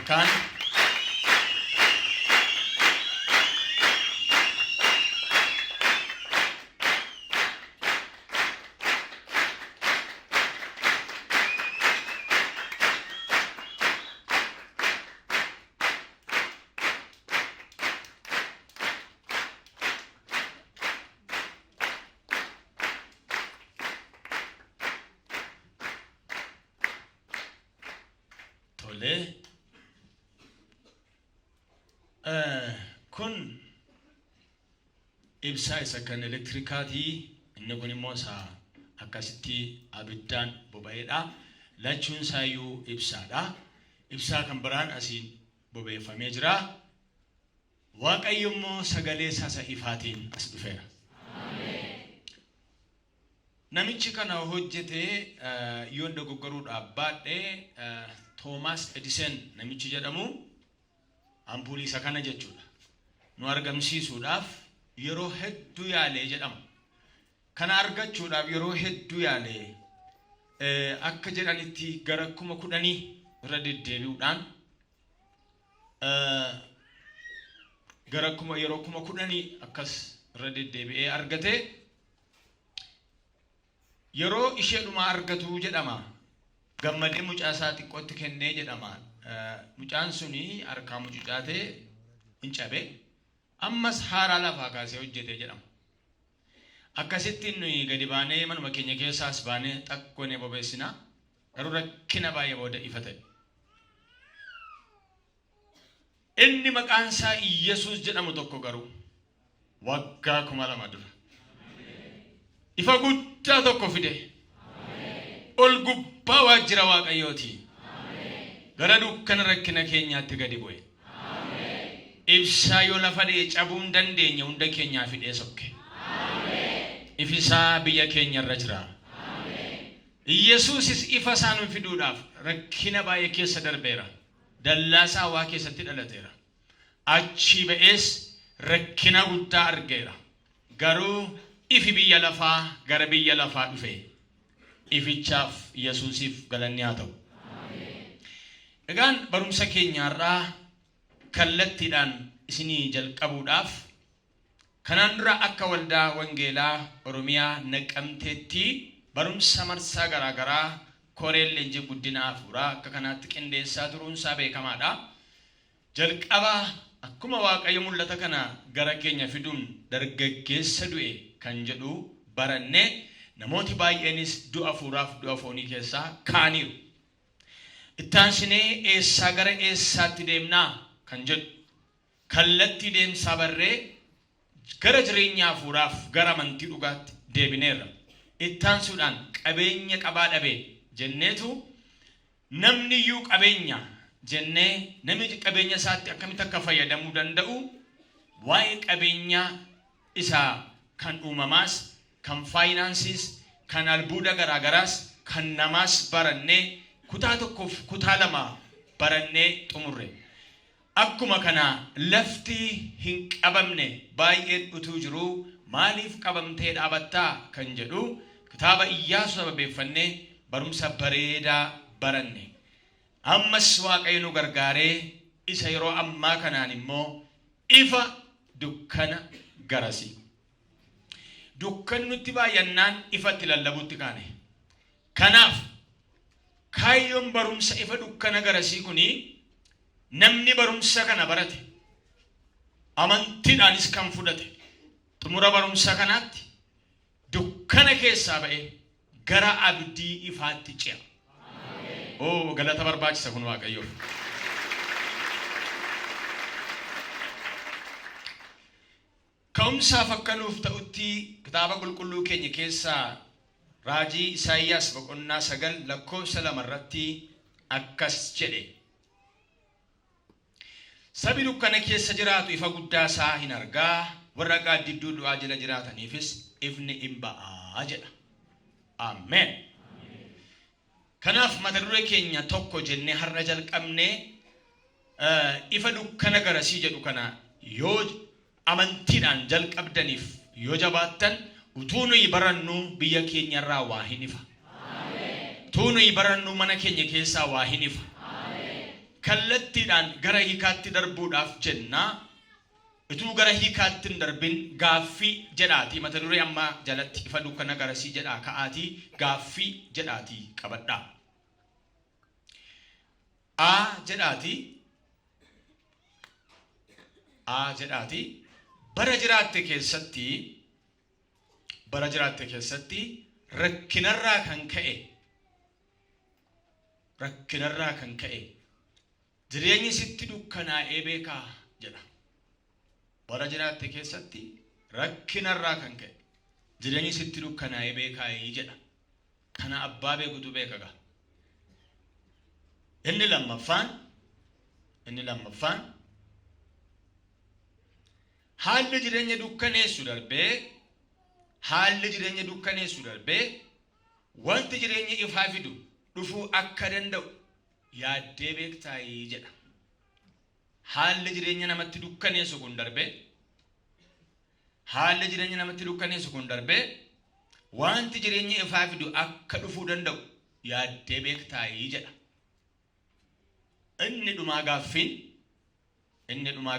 harkaan tole. Kun ibsaa isa kan elektirikaatii, inni kun immoo isaa akkasitti abiddaan boba'eedha. Lachuun isaayyuu ibsaadha. Ibsaa kan biraan asiin bobeeffamee jira. Waaqayyo immoo sagalee isaa ifaatiin as dhufeera. Namichi kana hojjetee yoo dogoggoruudhaaf baadhee Thomas Edison namichi jedhamu ampuulii isa kana jechuudha. Nu argamsiisuudhaaf yeroo hedduu yaalee jedhama. Kana argachuudhaaf yeroo hedduu yaalee akka jedhanitti gara 10,000 irra deddeebi'uudhaan gara yeroo 10,000 akkas irra deddeebi'ee argate. Yeroo isheedhuma argatu jedhama. Gammadee mucaa isaa xiqqootti kennee jedhama. Mucaan suni harkaa mucucaatee hin cabe. Ammas haaraa lafaa kaasee hojjetee jedhama. Akkasitti nuyi gadi baanee manuma keenya keessaas baanee xaqqoonee bobeessina. Garuu rakkina baay'ee booda ifa ta'e. Inni maqaan isaa Yesuus jedhamu tokko garuu waggaa 2000 dura ifa guddaa tokko fide. Ol gubbaa waajjira Waaqayyooti. Gara dukkana rakkina keenyaatti gadi bu'e. Ibsaa yoo lafa dhee cabuu hin dandeenye hunda keenyaa fidee sokke. Ifisaa biyya keenya irra jira. Yesuusis ifa isaa nu fiduudhaaf rakkina baay'ee keessa darbeera. Dallaasaa waa keessatti dhalateera. Achi ba'ees rakkina guddaa argeera. Garuu ifi biyya lafaa gara biyya lafaa dhufe. Ifichaaf Yesuusiif galanni haa ta'u. Egaan barumsa keenyaarraa kallattiidhaan isinii jalqabuudhaaf kanaan dura akka waldaa wangeelaa Oromiyaa Naqamteetti barumsa marsaa garaagaraa koreen leenjii guddina hafuuraa akka kanaatti qindeessaa turuunsaa beekamaadha. Jalqaba akkuma Waaqayyo mul'ata kana gara keenya fiduun dargaggeessa du'e kan jedhu barannee namooti baay'eenis du'a hafuuraaf du'a foonii keessaa kaaniiru. Ittaansinee eessaa gara eessaatti deemnaa kan jedhu kallattii deemsaa barree gara jireenya hafuuraaf gara amantii dhugaatti deebineerra. Ittaansuudhaan qabeenya qabaa dhabe jenneetu namni iyyuu qabeenya jennee namni qabeenya isaatti akkamitti akka fayyadamuu danda'u waa'ee qabeenya isaa kan uumamaas kan faayinaansiis kan albuuda garaagaraas kan namaas barannee kutaa tokkoof kutaa lama barannee xumurre. Akkuma kana lafti hin qabamne baay'een utuu jiru maaliif qabamtee dhaabattaa kan jedhu kitaaba Iyyaasuu sababeeffannee barumsa bareedaa baranne. Ammas Waaqayyo nu gargaaree isa yeroo ammaa kanaan immoo ifa dukkana garasi. Dukkan nutti baay'annaan ifatti lallabuutti kaane. Kanaaf kaayyoon barumsa ifa dukkana garasii kuni namni barumsa kana barate amantiidhaanis kan fudhate xumura barumsa kanaatti dukkana keessaa ba'ee gara abdii ifaatti ce'a. Oo galata barbaachisa kun Waaqayyoof. Ka'umsaaf akka nuuf ta'utti kitaaba qulqulluu keenya keessaa raajii Isaayyaas boqonnaa 9 lakkoofsa 2 irratti akkas jedhe. Sabi dukkana keessa jiraatu ifa guddaa isaa hin argaa, warra gaaddidduu du'aa jala jiraataniifis ifni hin ba'aa jedha. Ameen. Kanaaf mata duree keenya tokko jennee har'a jalqabnee ifa dukkana garasii jedhu kana yoo amantiidhaan jalqabdaniif yoo jabaattan utuu nuyi barannu biyya keenya irraa waa hin ifa. Utuu nuyi barannu mana keenya keessaa waa hin ifa. kallattiidhaan gara hiikaatti darbuudhaaf jennaa utuu gara hiikaatti hin darbin gaaffii jedhaati mata duree amma jalatti ifa dukkana garasii jedhaa ka'aatii gaaffii jedhaati qabadhaa. jedhaati bara jiraatte keessatti rakkinarraa kan ka'e jireenyi sitti dukkanaa'ee beekaa jedha. bara jiraatte keessatti rakkinarraa kan ka'e jireenyi sitti dukkanaa'ee beekaa jedha. kana abbaa beekutu beeka gaa. inni lammaffaan haalli jireenya dukkaneessu darbee wanti jireenya ifaa fidu dhufuu akka danda'u yaaddee beektaa jedha. haalli jireenya namatti dukkaneessu kun darbee wanti jireenya ifaa fidu akka dhufuu danda'u yaaddee beektaa jedha. inni dhumaa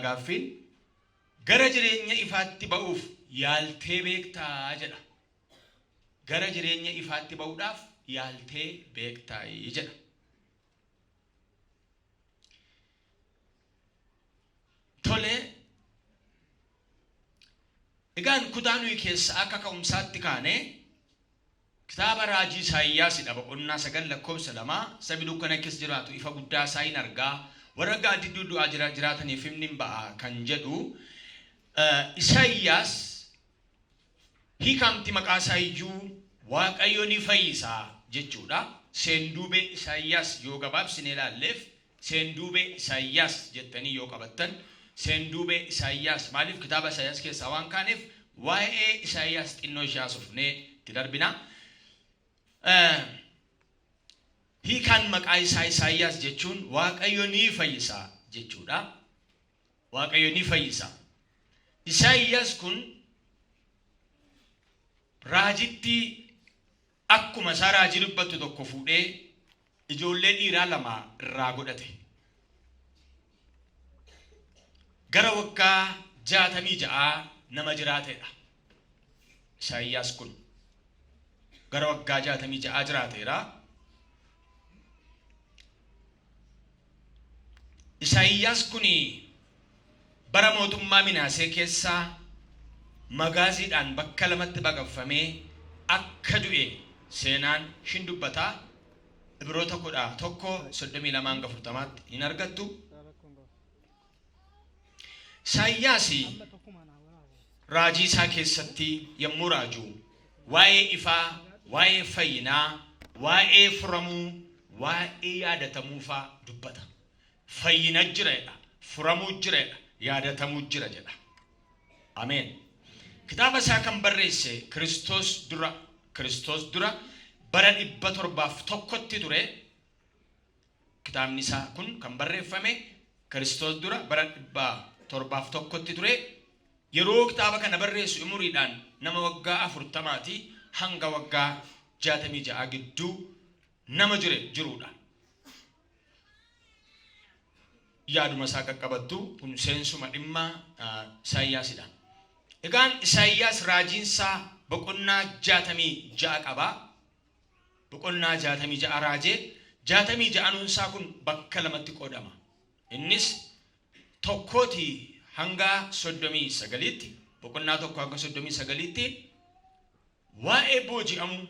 gaaffiin gara jireenya ifaatti ba'uuf yaaltee beektaa jedha. gara jireenya ifaatti ba'uudhaaf yaaltee beektaa jedha. tole egaan kutaa nuyi keessa akka ka'umsaatti kaane kitaaba raajii Isaayyaas boqonnaa 9 lakkoofsa 2 sabi dukkana keessa jiraatu ifa guddaa isaa hin argaa warra gaaddidduu du'aa jiraataniif himni hin ba'a kan jedhu Isaayyaas hiikamti maqaa isaa iyyuu Waaqayyo ni fayyisaa jechuudha. seenduubee Isaayyaas yoo gabaabsine ilaalleef seenduubee Isaayyaas jettanii yoo qabattan seenduubee Isaayyaas maaliif kitaaba Isaayyaas keessaa waan kaaneef waa'ee Isaayyaas xinnoo ishee haasofnee itti darbina. hiikaan maqaa isaa Isaayyaas jechuun Waaqayyo ni fayyisaa jechuudha. Waaqayyo ni fayyisa. Isaayyaas kun raajitti akkuma isaa raajii dubbatu tokko fuudhee ijoollee dhiiraa 2 irraa godhate. gara waggaa 66 nama jiraateedha. Isaayyaas kun gara waggaa 66 jiraateera. Isaayyaas kun bara mootummaa Minaasee keessaa magaaziidhaan bakka lamatti baqaqfamee akka du'e seenaan hin dubbataa. Ibroota 11:32-40 hin argattu. Isaayyaas raajii isaa keessatti yommuu raaju waa'ee ifaa, waa'ee fayyinaa, waa'ee furamuu, waa'ee yaadatamuufaa dubbata. fayyina jireedha, furamuu jireedha, yaadatamuu jira jedha. Ameen. kitaaba isaa kan barreesse Kiristoos dura bara 701 ture. kitaabni isaa kun kan barreeffame Kiristoos dura bara 701 ture. yeroo kitaaba kana barreessu umuriidhaan nama waggaa 40 hanga waggaa 66 gidduu nama jiruudha. yaaduma isaa qaqqabattu kun seensuma dhimma Isaayyaasidha. egaan Isaayyaas raajiinsaa boqonnaa 66 qaba. boqonnaa 66 raajee 66 kun bakka lamatti qoodama. innis tokkooti hanga 39tti boqonnaa 1 hanga 39tti waa'ee booji'amuu,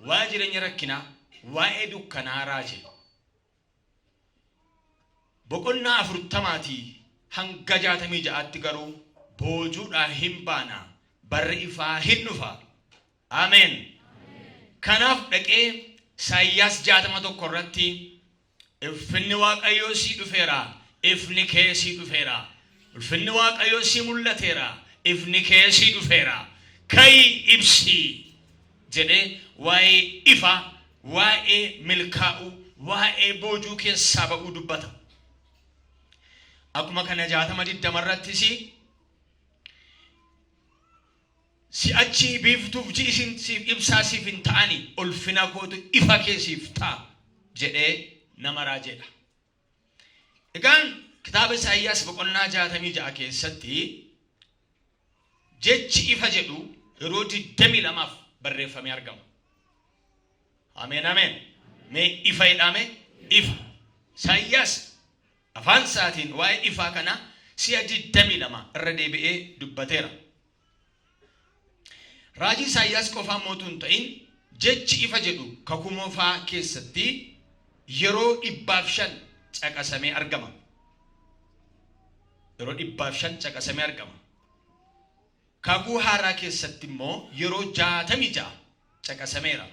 waa'ee jireenya rakkinaa, waa'ee dukkanaa raajee. boqonnaa 40 hanga 66tti garuu boojuudhaa hin baana, barri ifaa hin dhufa. Ameen. kanaaf dhaqee Isaayyaas 61 irratti ulfinni Waaqayyoo sii dhufeera, ifni kee sii dhufeera. ulfinni Waaqayyoo sii mul'ateera, ifni kee sii dhufeera. Ka'ii ibsii jedhee waa'ee ifa, waa'ee milkaa'uu, waa'ee boojuu keessaa ba'uu dubbata. akkuma kana 60 irrattis si'achi biiftuuf ji'isin siif ibsaa siif hin ta'ani, ulfina kootu ifa keessiif ta'a jedhee nama raajeedha. Egaan kitaaba Isaayyaas boqonnaa 66 keessatti jechi ifa jedhu yeroo 22 barreeffamee argama. Ameen ameen. Mee ifa jedhame ifa. Isaayyaas afaan isaatiin waa'ee ifaa kana si'a 22 irra deebi'ee dubbateera. Raajii Isaayyaas qofaan mootuu hin ta'in jechi ifa jedhu kakuu moofaa keessatti yeroo 500 caqasamee argama. Yeroo 500 caqasamee argama. Kakuu haaraa keessatti immoo yeroo 66 caqasameera.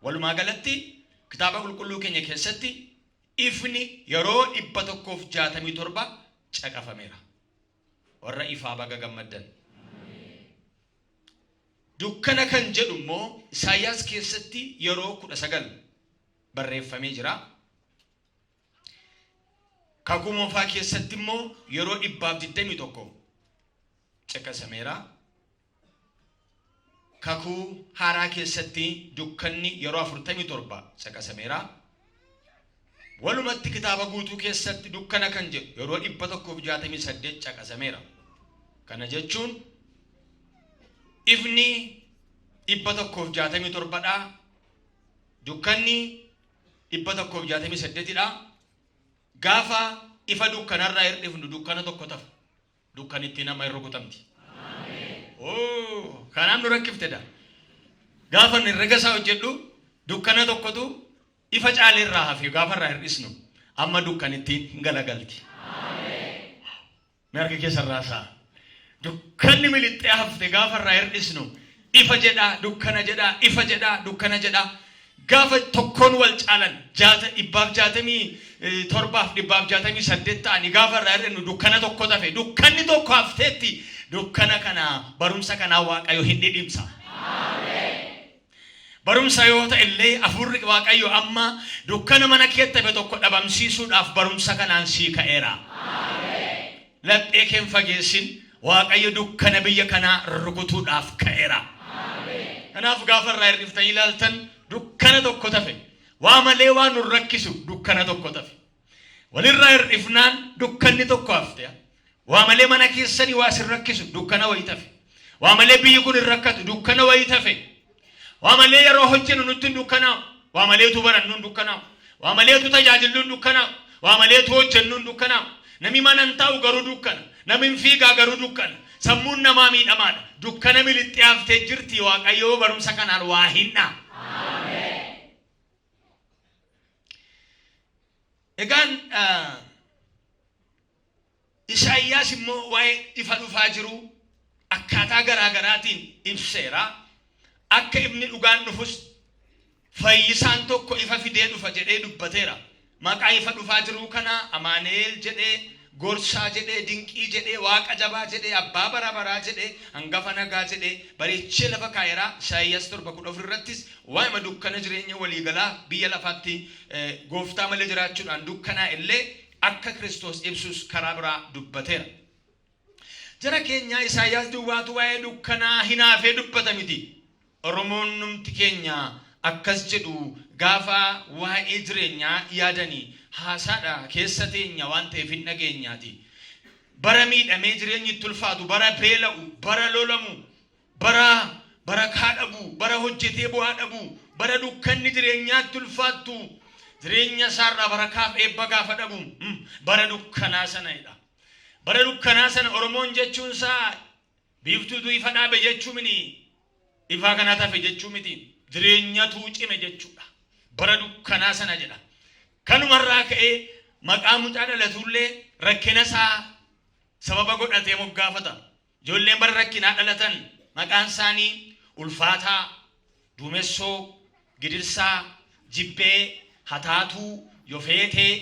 Walumaa galatti kitaaba qulqulluu keenya keessatti ifni yeroo 167 caqafameera. Warra ifaa baga gammaddan. Dukkana kan jedhu immoo Isaayyaas keessatti yeroo 19 barreeffamee jira. Kakuu moofaa keessatti immoo yeroo 121 caqasameera. Kakuu haaraa keessatti dukkanni yeroo 47 caqasameera. Walumatti kitaaba guutuu keessatti dukkana kan jedhu yeroo 168 caqasameera. Kana jechuun ifni 167 dha. Dukkanni 168 dha. Gaafa ifa dukkanarraa hirdhifnu dukkana tokko ta'a. Dukkanitti nama hin rukutamti. Oh, kanaan nu rakkiftedha. Gaafa inni herrega isaa hojjedhu dukkana tokkotu ifa caaleerraa hafe gaafa irraa hirdhisnu amma dukkanittiin hin galagalti. Mee harka keessarraa isaa. Dukkanni milixxee hafte gaafa irraa hirdhisnu ifa jedha dukkana jedha ifa jedha dukkana jedha. Gaafa tokkoon wal caalan 167 ta'anii gaafa irraa hirdhinu dukkana tokko tafe dukkanni tokko hafteetti dukkana kana barumsa kana Waaqayyo hin dhidhimsa. Barumsa yoo ta'e illee afurri Waaqayyo amma dukkana mana keetti tafe tokko dhabamsiisuudhaaf barumsa kanaan sii ka'eera. Laphee kee hin fageessin Waaqayyo dukkana biyya kanaa rukutuudhaaf ka'eera. Kanaaf gaafa irraa hirdhiftanii ilaaltan dukkana tokko tafe waa malee waan nu rakkisu dukkana tokko tafe walirraa hirdhifnaan dukkanni tokko hafte waa malee mana keessanii waa sin rakkisu dukkana wayii tafe waa malee biyyi kun hin rakkatu dukkana wayii tafe waa malee yeroo hojjennu nutti hin dukkanaa'u waa maleetu barannu hin dukkanaa'u waa maleetu tajaajillu hin dukkanaa'u waa maleetu hojjennu hin dukkanaa'u namni mana hin taa'u garuu dukkana namni hin fiigaa garuu dukkana sammuun namaa miidhamaadha dukkana milixxee haftee jirti Waaqayyo barumsa kanaan waa hinna. Egaan Isaayyaas immoo waa'ee ifa dhufaa jiru akkaataa garaagaraatiin ibseera. Akka ifni dhugaan dhufus fayyisaan tokko ifa fidee dhufa jedhee dubbateera. Maqaa ifa dhufaa jiru kana Amaaneel jedhee gorsaa jedhee dinqii jedhee waaqa jabaa jedhee abbaa bara baraa jedhee hangafa nagaa jedhee bareechee lafa kaa'eera. Isaayyaas 7:10 irrattis waa'ee dukkana jireenya waliigalaa biyya lafaatti gooftaa malee jiraachuudhaan dukkanaa illee akka Kiristoos ibsus karaa biraa dubbateera. Jara keenya Isaayyaas duwwaatu waa'ee dukkanaa hinaafee dubbata miti. Oromoon numti keenya akkas jedhu gaafa waa'ee jireenyaa yaadanii haasaadha keessa teenya waan ta'eef hin dhageenyaati. Bara miidhamee jireenyi itti ulfaatu, bara beela'u, bara lolamu, bara kaadhabu, bara hojjetee bu'aa dhabu, bara dukkanni jireenyaatti ulfaattu, jireenya isaarraa bara kaaf eebba gaafa dhabu, bara dukkanaa sanadha. Bara dukkanaa sana Oromoon jechuun isaa biiftuutu ifa dhaabe jechuu miti. Ifa kana tafe jechuu miti. Jireenyatu cime jechuudha. Bara dukkanaa sana jedha. Kanumarraa ka'ee maqaa mucaa dhalatullee rakkina isaa sababa godhatee moggaafata. Ijoolleen bara rakkinaa dhalatan maqaan isaanii ulfaataa, duumessoo, gidirsaa, jibbee, hataatuu, yofeetee.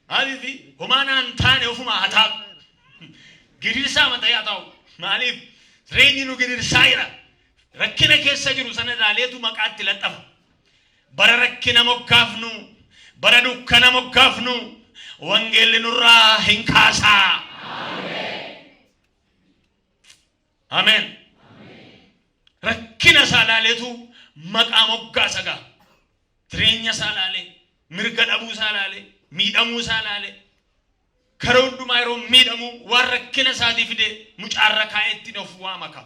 Maaliif homaanaan taane ofuma hataatu. Gidirsaa mataa yaa ta'u. Maaliif jireenyi nu gidirsaa jira. Rakkina keessa jiru sana ilaaleetu maqaatti laxxafa. Bara rakkina moggaafnu, bara dukkana moggaafnu, wangeelli nurraa hin kaasaa. Ameen. Rakkina isaa ilaaleetu maqaa moggaasa ga'a. jireenya isaa ilaalee, mirga dhabuu isaa ilaalee, miidhamuu isaa ilaalee, karaa hundumaa yeroo miidhamu waan rakkina isaatii fide mucaarra kaa'ee ittiin of waamaka.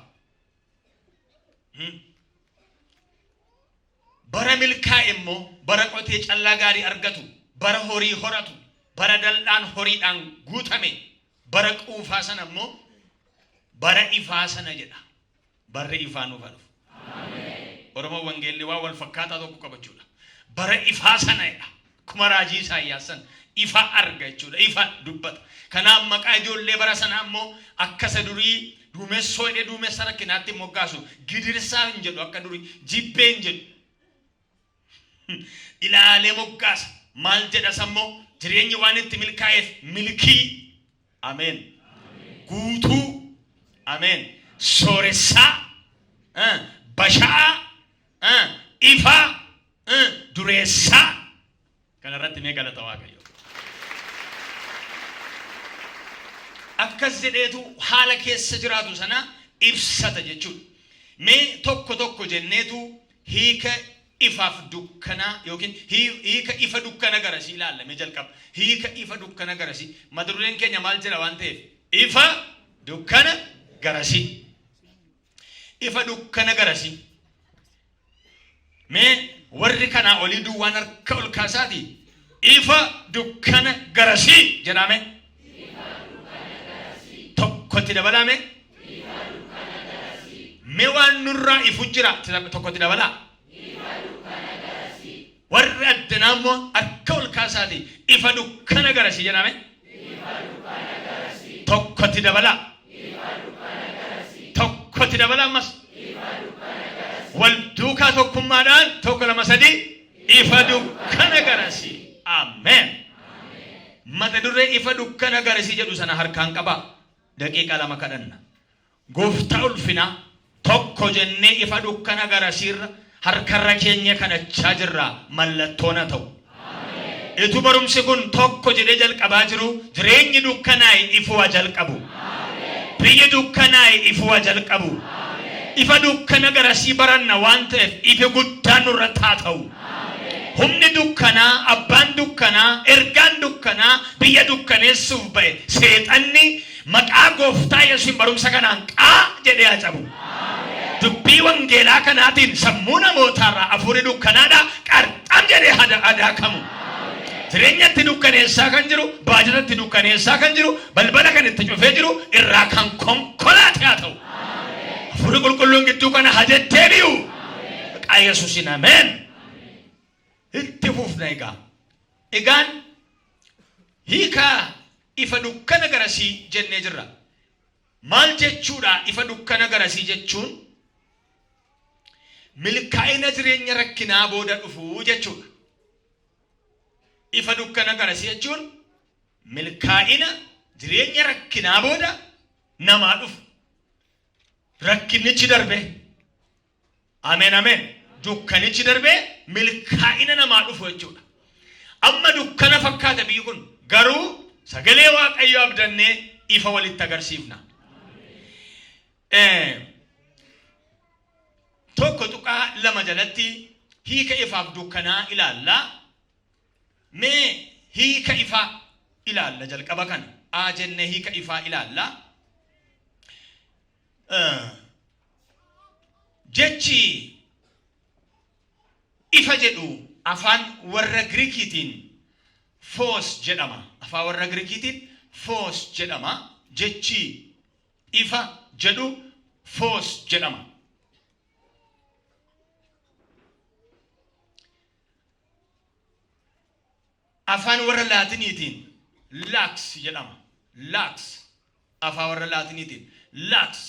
Bara milkaa'e immoo bara qotee callaa gaarii argatu, bara horii horatu, bara daldaan horiidhaan guutame, bara quufaa sana immoo bara ifaa sana jedha. Barri ifaa nuuf dhufu. Oromoo wangeelli waa wal fakkaataa tokko qabachuudha. Bara ifaa sana jedha. Kuma raajii Isaayyaas sana ifa arga jechuudha. Ifa dubbata. Kanaaf maqaa ijoollee bara sanaa immoo akka isa durii duumessoo jedhee duumessa rakkinaatti moggaasu gidirsaa hin jedhu, akka durii jibbee hin jedhu. Ilaalee moggaasa. Maal jedhas ammoo jireenyi waan itti milkaa'eef milkii. Ameen. Guutuu. Ameen. Sooressaa. Bashaa. Ifa. Dureessaa. Kana irratti mee galata Waaqayyo. Akkas jedheetu haala keessa jiraatu sana ibsata jechuudha. Mee tokko tokko jenneetu hiika ifaaf dukkanaa yookiin hiika ifa dukkana garasii ilaalla. Mee jalqaba hiika ifa dukkana garasii mata dureen keenya maal jedha waan ta'eef ifa dukkana garasii. Ifa dukkana garasii. Mee warri kanaa olii duwwaan harka ol kaasaati. Ifa dukkana garasii jedhame. Tokkotti dabalame. Mee waan nurraa ifu jira tokkotti dabalaa. Warri addanaa immoo harka ol kaasaati. Ifa dukkana garasii jedhame. Tokkotti dabalaa. Tokkotti dabalaa ammas. Wal duukaa tokkummaadhaan tokko lama sadii ifa dukkana garasii. Ameen. Mata duree ifa dukkana garasii jedhu sana harkaan qaba. Daqiiqa lama kadhanna. Gooftaa ulfinaa tokko jennee ifa dukkana garasiirra harkarra keenya kanachaa jirra mallattoon haa ta'u. Itu barumsi kun tokko jedhee jalqabaa jiru jireenyi dukkanaa'e ifuu jalqabu. Biyyi dukkanaa'e ifuu jalqabu. Ifa dukkana garasii baranna waan ta'eef ifa guddaan nurratti haa ta'u. Humni dukkanaa, abbaan dukkanaa, ergaan dukkanaa biyya dukkaneessuuf ba'e seexanni maqaa gooftaa Yesuus barumsa kanaan qaa jedhee haa cabu. Dubbii wangeelaa kanaatiin sammuu namootaarraa hafuurri dukkanaadhaa qarxam jedhee hadaakamu. Jireenyatti dukkaneessaa kan jiru, baajatatti dukkaneessaa kan jiru, balbala kan itti cufee jiru irraa kan konkolaate haa ta'u. Hafuurri qulqulluun gidduu kana haa deddeebi'u. Maqaa Yesuusiin ameen. Itti fufna egaa. Egaan hiika ifa dukkana garasii jennee jirra. Maal jechuudha ifa dukkana garasii jechuun? Milkaa'ina jireenya rakkinaa booda dhufuu jechuudha. Ifa dukkana garasii jechuun milkaa'ina jireenya rakkinaa booda namaa dhufu. Rakkinichi darbe. Ameen ameen. Dukkanichi darbe milkaa'ina namaa dhufu jechuudha. Amma dukkana fakkaata biyyi kun garuu sagalee Waaqayyoo abdannee ifa walitti agarsiifna. Tokko tuqaa lama jalatti hiika ifaaf dukkanaa ilaalla. Mee hiika ifaa ilaalla jalqaba kana. Jennee hiika ifaa ilaalla. Jechi ifa jedhu afaan warra Giriikiitiin foos jedhama. Afaan warra Giriikiitiin foos jedhama. Jechi ifa jedhu foos jedhama. Afaan warra Laatiniitiin laaks jedhama. Laaks. Afaan warra Laatiniitiin laaks.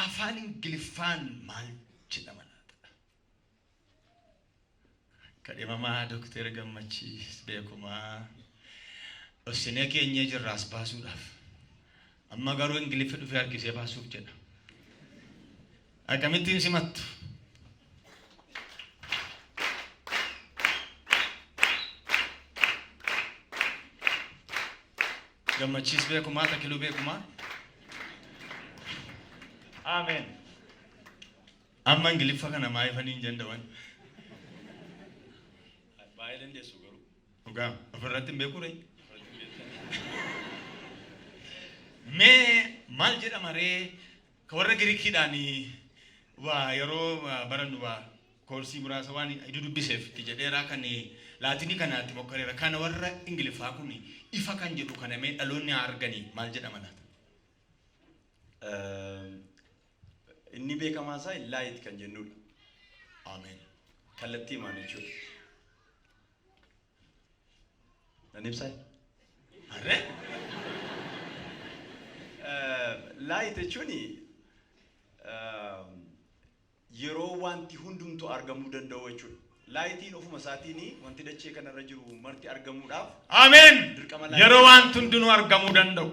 Afaan Ingiliffaan maal jedhama? Kadhimamaa Dookter Gammachiis beekumaa osinee keenya jirraas baasuudhaaf amma garuu Ingiliffi dhufee harkisee baasuuf jedha. Akkamittiin simattu? Gammachiis beekumaa Takiluu beekumaa. Ameen. Amma Ingiliffa kana maayifanii hin danda'an. dandeessu garuu. Dhugaa ofirratti hin beeku ree. Mee maal jedhama ree warra Giriikiidhaanii waa yeroo barannu waa koorsii muraasa waan dubbiseef itti jedheeraa kan laatinii kanaatti mokkareera kana warra Ingiliffaa kun ifa kan jedhu kana mee dhaloonni arganii maal jedhama laata? Inni beekamaa isaa light kan jennudha. Ameen. Kallattii maal jechuudha? Nan ibsaa? Arre? Light jechuun yeroo wanti hundumtu argamuu danda'u jechuudha. Laayitiin ofuma isaatiin wanti dachee kanarra jiru marti argamuudhaaf. Ameen. Yeroo wanti hundinuu argamuu danda'u.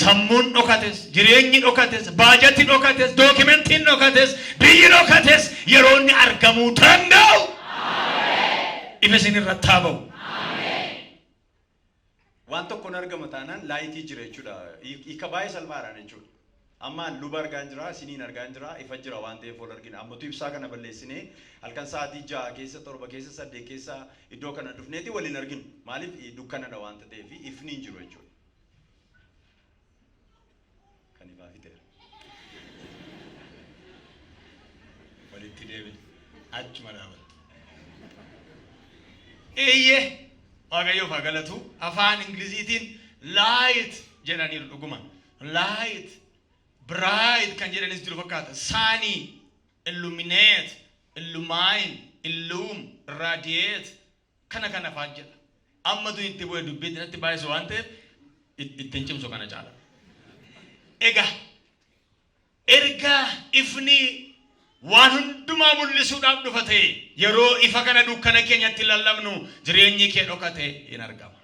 Sammuun dhokates, jireenyi dhokates, baajati dhokates, dookimentiin dhokates, biyyi dhokates yeroo inni argamuu danda'u. Ifa isin irratti haa ba'u. Waan tokkoon argama taanaan laayitii jira jechuudha. Hiika baay'ee salphaadhaan jechuudha. Amma luba argaan jira, siniin argaan jira, ifa jira waan ta'eef ol argina. Ammatu ibsaa kana balleessinee halkan sa'aatii 6 keessa 7 keessa 8 keessa iddoo kana dhufneeti waliin arginu. Maaliif dukkanadha waan ta'eef ifni hin jiru jechuudha. Kan ifaa fiteera. Walitti deebiin achuma dhaabatu. Eeyyee Waaqayyoof haa galatu afaan Ingiliziitiin light jedhaniiru dhuguma. Light bright kan jedhanis jiru fakkaata. Sunny, illuminate, illumine, illum, radiate kana kana afaan jedha. Ammatu itti bu'ee dubbiitti natti baay'isu waan ta'eef ittiin cimsu kana caala. Egaa erga ifni waan hundumaa mul'isuudhaaf dhufa ta'e yeroo ifa kana dukkana keenyatti lallabnu jireenyi kee dhokate hin argama.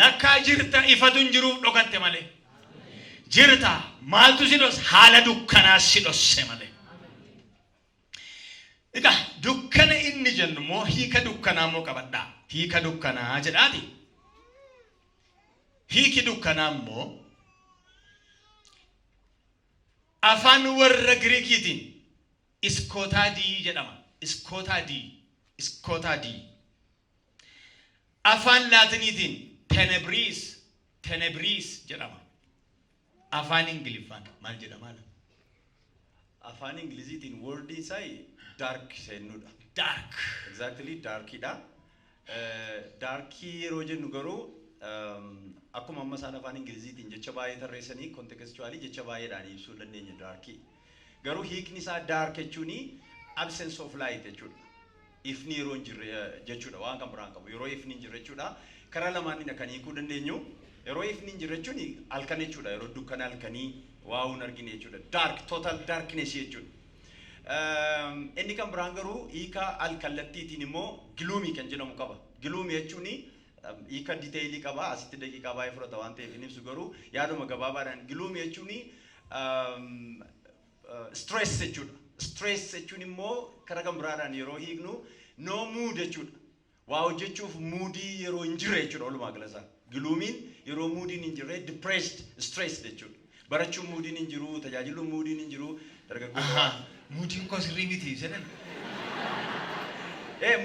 Lakkaa jirta ifatu hin jiruuf dhokatte malee. Jirta maaltu si dhos haala dukkanaa si dhosse malee. Egaa dukkana inni jennu moo hiika dukkanaa moo qabadhaa? Hiika dukkanaa jedhaati. Hiiki dukkanaa moo afaan warra Giriikiitiin iskootaadii jedhama. Iskootaadii. Afaan Laatiniitiin tenebriis jedhama. Afaan Ingiliffaan maal jedhama? Afaan Ingiliziitiin wordii isaa dark seenuudha. Dark. Exactly darkidha. Darkii yeroo jennu garuu akkuma amma isaan afaan Ingiliziitiin jecha baay'ee tarreessanii contextually jecha baay'eedhaan ibsuu dandeenya darkii. Garuu hiikni isaa dark jechuun absence of light jechuudha. Ifni yeroo hin jirre jechuudha waan kan biraan qabu. Yeroo ifni hin jirre jechuudha. Karaa lamaaniin kan hiikuu dandeenyu. Yeroo ifni hin jirre jechuun halkan jechuudha. Yeroo dukkana halkanii waa hin argine jechuudha. Dark total darkness jechuudha. Inni kan biraan garuu hiika alkallattiitiin immoo gloomy kan jedhamu qaba. Gloomy jechuun hiika detailii qaba. Asitti daqiiqaa baay'ee fudhata waan ta'eef hin ibsu garuu yaaduma gabaabaadhaan gloomy jechuun stress jechuudha. Stress jechuun immoo karaa kan biraadhaan yeroo hiiknu no mood jechuudha. Waa hojjechuuf moodii yeroo hin jirre jechuudha walumaa galasaa. Gloomiin yeroo moodiin hin jirre depressed stressed jechuudha. Barachuun moodiin hin jiru, tajaajiluun moodiin hin jiru, dargaggoota. Moodiin koo sirrii miti jedhan.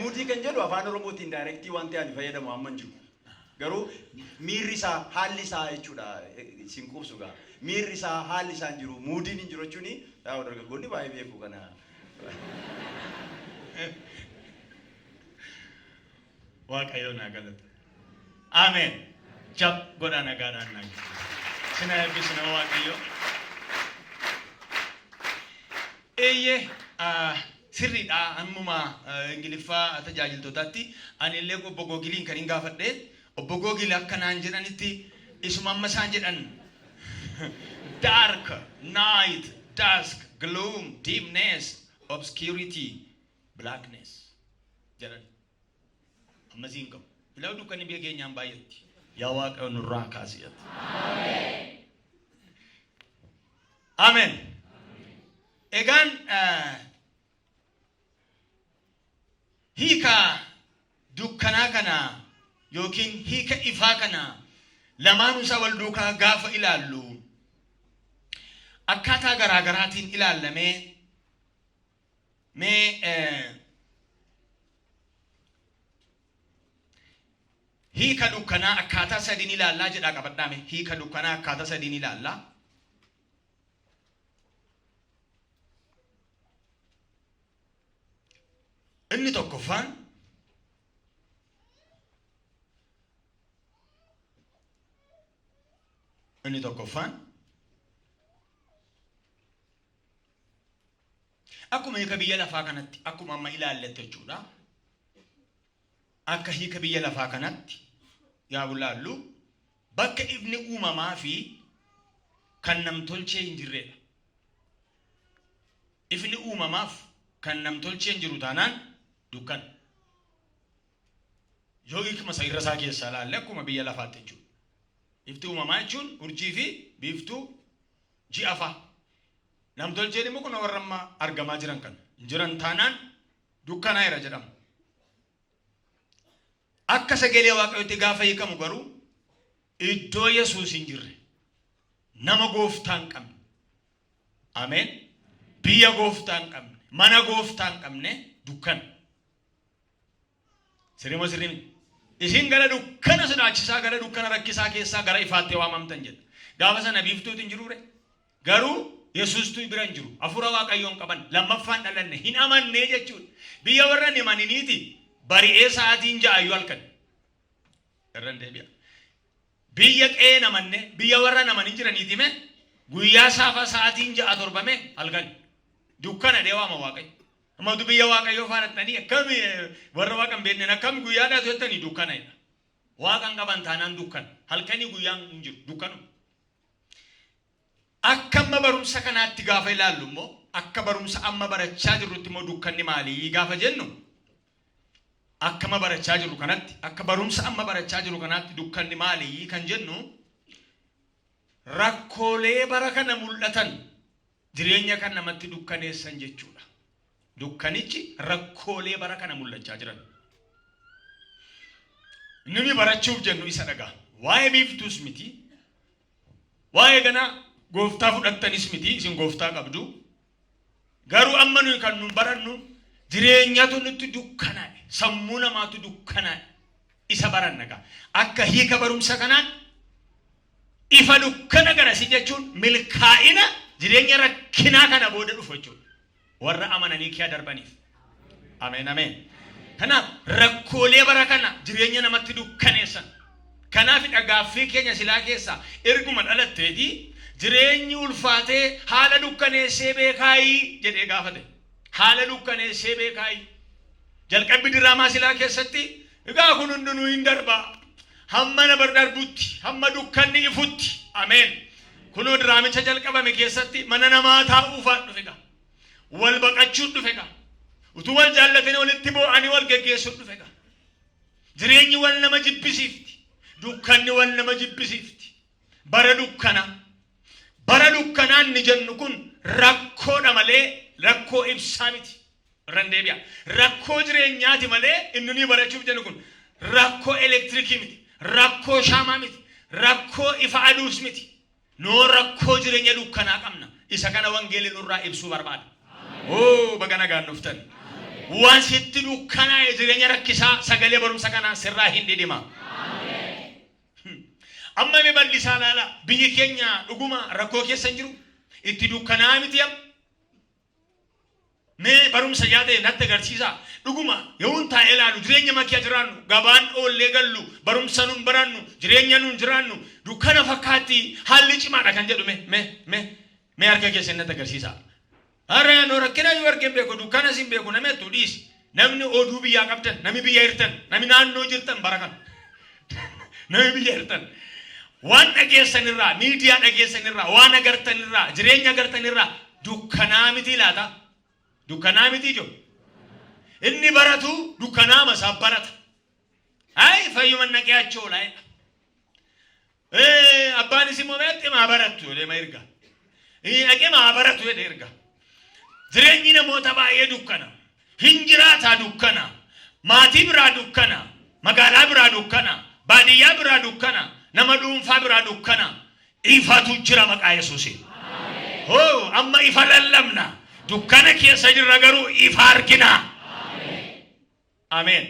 Moodii kan jedhu afaan Oromootiin daayirektii waan ta'an fayyadamu amma hin jiru. Garuu miirri isaa haalli isaa jechuudha isin qubsu gaa. Miirri isaa haalli isaa hin jiru, moodiin hin jiru jechuun dargaggoonni baay'ee beeku kana. Waaqayyo naa galata. Ameen. Jab godhaa nagaadhaan naa galata. Sina eebbisina Waaqayyo. Eeyyee sirriidha ammuma Ingiliffaa tajaajiltootaatti ani illee obbo Googiliin kan hin gaafadhe obbo Googil akkanaan jedhanitti isuma amma isaan jedhan dark, night, dusk, gloom, dimness, obscurity, blackness jedhan ammasiin qabu. Ilaa dukkanni biyya keenyaan baay'eetti. Yaa Waaqayyo nurraa kaasiyatti. Ameen. Egaan hiika dukkanaa kana yookiin hiika ifaa kana lamaan isaa wal duukaa gaafa ilaallu akkaataa garaagaraatiin ilaallamee mee hiika dukkanaa akkaataa sadiin ilaallaa jedha qabadhaame. Hiika dukkanaa akkaataa sadiin ilaallaa. Inni tokkoffaan akkuma hiika biyya lafaa kanatti akkuma amma ilaallette jechuudha. Akka hiika biyya lafaa kanatti yaa bulaallu bakka ifni uumamaa fi kan namtolchee hin jirredha. Ifni uumamaaf kan namtolchee hin jiru taanaan dukkana. Yoo hiikma isa irra isaa keessaa ilaalle akkuma biyya lafaatti jechuudha. Ifti uumamaa jechuun urjii fi biiftuu ji'a fa'a. Namtolcheen immoo kun warra amma argamaa jiran kan jiran taanaan dukkanaa'eera jedhama. Akka sagalee Waaqayyootti gaafa hiikamu garuu iddoo Yesuus hin jirre, nama gooftaa hin qabne, ameen, biyya gooftaa hin qabne, mana gooftaa hin qabne dukkana. Sirriimoo sirriimi. Isin gara dukkana sodaachisaa, gara dukkana rakkisaa keessaa gara ifaatti waamamtan jedha. Gaafa sana biiftuutu hin jirure. Garuu Yesuustu bira hin jiru. Hafuura Waaqayyoon qaban. Lammaffaan dhalanne hin amannee jechuudha. Biyya warra hin amaniniiti bari'ee sa'aatiin ja'ayyuu halkan. Irran deebi'a. Biyya qe'ee namanne biyya warra namanin jiraniiti mee guyyaa saafa sa'aatiin ja'a torbame halkan. Dukkana deewaama Waaqayyo. Amatu biyya Waaqayyoo faanattanii akkam warra Waaqan beeknen akkam guyyaadhaatu jettanii dukkanadha. Waaqan qaban taanaan dukkana. Halkanii guyyaan hin jiru dukkanu. Akka amma barumsa kanaatti gaafa ilaallu immoo akka barumsa amma barachaa jirrutti immoo dukkanni maalii gaafa jennu akka amma barachaa jirru kanatti akka barumsa amma barachaa jirru kanatti dukkanni maalii kan jennu rakkoolee bara kana mul'atan jireenya kan namatti dukkaneessan jechuudha. Dukkanichi rakkoolee bara kana mul'achaa jiran. Nami barachuuf jennu isa dhagaa. Waa'ee biiftuus miti. Waa'ee ganaa gooftaa fudhattanis miti isin gooftaa qabdu. Garuu amma nuyi kan nu barannu jireenyatu nutti dukkanaa'e. Sammuu namaatu dukkanaa'e. Isa barannaqa. Akka hiika barumsa kanaan ifa dukkana garasi jechuun milkaa'ina jireenya rakkinaa kana booda dhufu jechuudha. Warra amananii kiyaa darbaniif. Ameen ameen. Kanaaf rakkoolee bara kana jireenya namatti dukkaneessan. Kanaaf dhagaaffii keenya silaa keessaa erguma dhalatteetii jireenyi ulfaatee haala dukkaneessee beekaayii jedhee gaafate. Haala dukkaneessee beekaayii. Jalqabbi diraamaa silaa keessatti egaa kun hundinuu hin darbaa. Hamma na darbutti, hamma dukkanni ifutti. Ameen. Kunoo diraamicha jalqabame keessatti mana namaa taa'uufaa dhufe gaa. Wal baqachuun dhufe gaa. Utuu wal jaallatanii walitti boo'anii wal geggeessuun dhufe gaa. Jireenyi wal nama jibbisiifti. Dukkanni wal nama jibbisiifti. Bara dukkanaa. Bara dukkanaan ni jennu kun rakkoodha malee rakkoo ibsaa miti. Irran deebi'a. Rakkoo jireenyaati malee inni nuyi barachuuf jennu kun rakkoo elektirikii miti. Rakkoo shaamaa miti. Rakkoo ifa aduus miti. Noo rakkoo jireenya dukkanaa qabna. Isa kana wangeelli nurraa ibsuu barbaada. Oo baga nagaan dhuftan. Waan sitti dukkanaa'e jireenya rakkisaa sagalee barumsa kanaan sirraa hin dhidhima. Amma mee bal'isaa laala biyyi keenya dhuguma rakkoo keessa hin jiru. Itti dukkanaa miti amma. Mee barumsa yaadee natti agarsiisa. Dhuguma yoon taa'ee ilaalu jireenya makiyaa jiraannu gabaan oollee gallu barumsa nuun barannu jireenya nuun jiraannu dukkana fakkaatti haalli cimaadha kan jedhu mee harka keessa natti agarsiisa. Har'a noo rakkina yoo argeen beeku dukkana siin beeku nama hedduu dhiisi. Namni oduu biyyaa qabdan namni biyya hirtan namni naannoo jirtan bara kan namni biyya hirtan. Waan dhageessanirraa miidiyaa dhageessanirraa waan agartanirraa jireenya agartanirraa dukkanaa miti laata. Dukkanaa miti jo. Inni baratu dukkanaa masaaf barata. Ay fayyuma naqee achoola. Abbaan isin moomeetti maa barattu jedhee ma erga. Dhaqee maa barattu jedhee erga. Jireenyi namoota baay'ee dukkana. Hin jiraataa dukkana. Maatii biraa dukkana. Magaalaa biraa dukkana. Baadiyyaa biraa dukkana. Nama dhuunfaa biraa dukkana. Ifatu jira maqaa Yesuusiin. Hoo amma ifa lallabna. Dukkana keessa jirra garuu ifa argina. Ameen.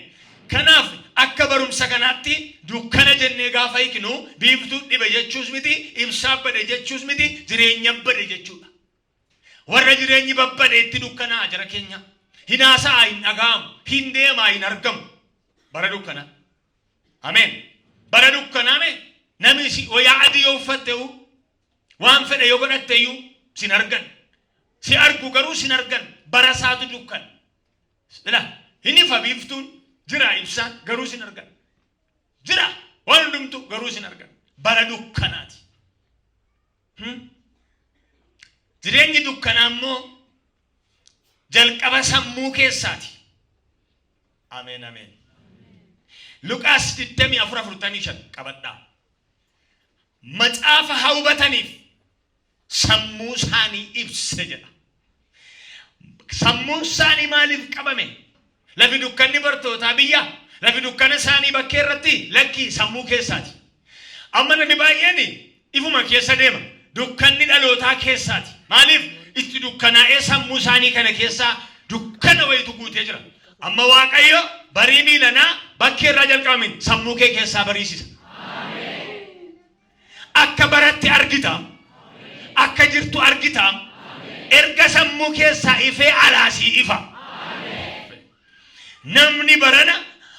Kanaaf akka barumsa kanaatti dukkana jennee gaafa hiiknu biiftuu dhibe jechuus miti, ibsaa bade jechuus miti, jireenya bade jechuudha. Warra jireenyi babbade itti dukkanaa jara keenya. Hinaasaa hin dhaga'amu, hin deemaa hin argamu. Bara dukkana. Ameen. Bara dukkanaa mee namni si wayaa adii yoo uffatteu waan fedhe yoo godhatteyyuu sin argan. Si argu garuu sin argan. Bara saatu dukkan. Hin ifa biiftuun jira ibsaan garuu sin argan. Jira waan hundumtu garuu sin argan. Bara dukkanaati. Jireenyi dukkanaa immoo jalqaba sammuu keessaati. Ameen ameen. Luqaas 24:45 qabadhaa. Macaafa hawbataniif sammuu isaanii ibse jedha. Sammuun isaanii maaliif qabame? Lafi dukkanni bartootaa biyya. Lafi dukkana isaanii bakkee irratti lakkii sammuu keessaati. Amma namni baay'een ifuma keessa deema. Dukkanni dhalootaa keessaati. Maaliif? Itti dukkanaa'ee sammuu isaanii kana keessaa dukkana wayitu guutee jira. Amma Waaqayyo barii miilanaa bakkee irraa jalqabamin sammuu kee keessaa bariisisa. Akka baratti argita. Akka jirtu argita. Erga sammuu keessaa ifee alaasii ifa. Namni barana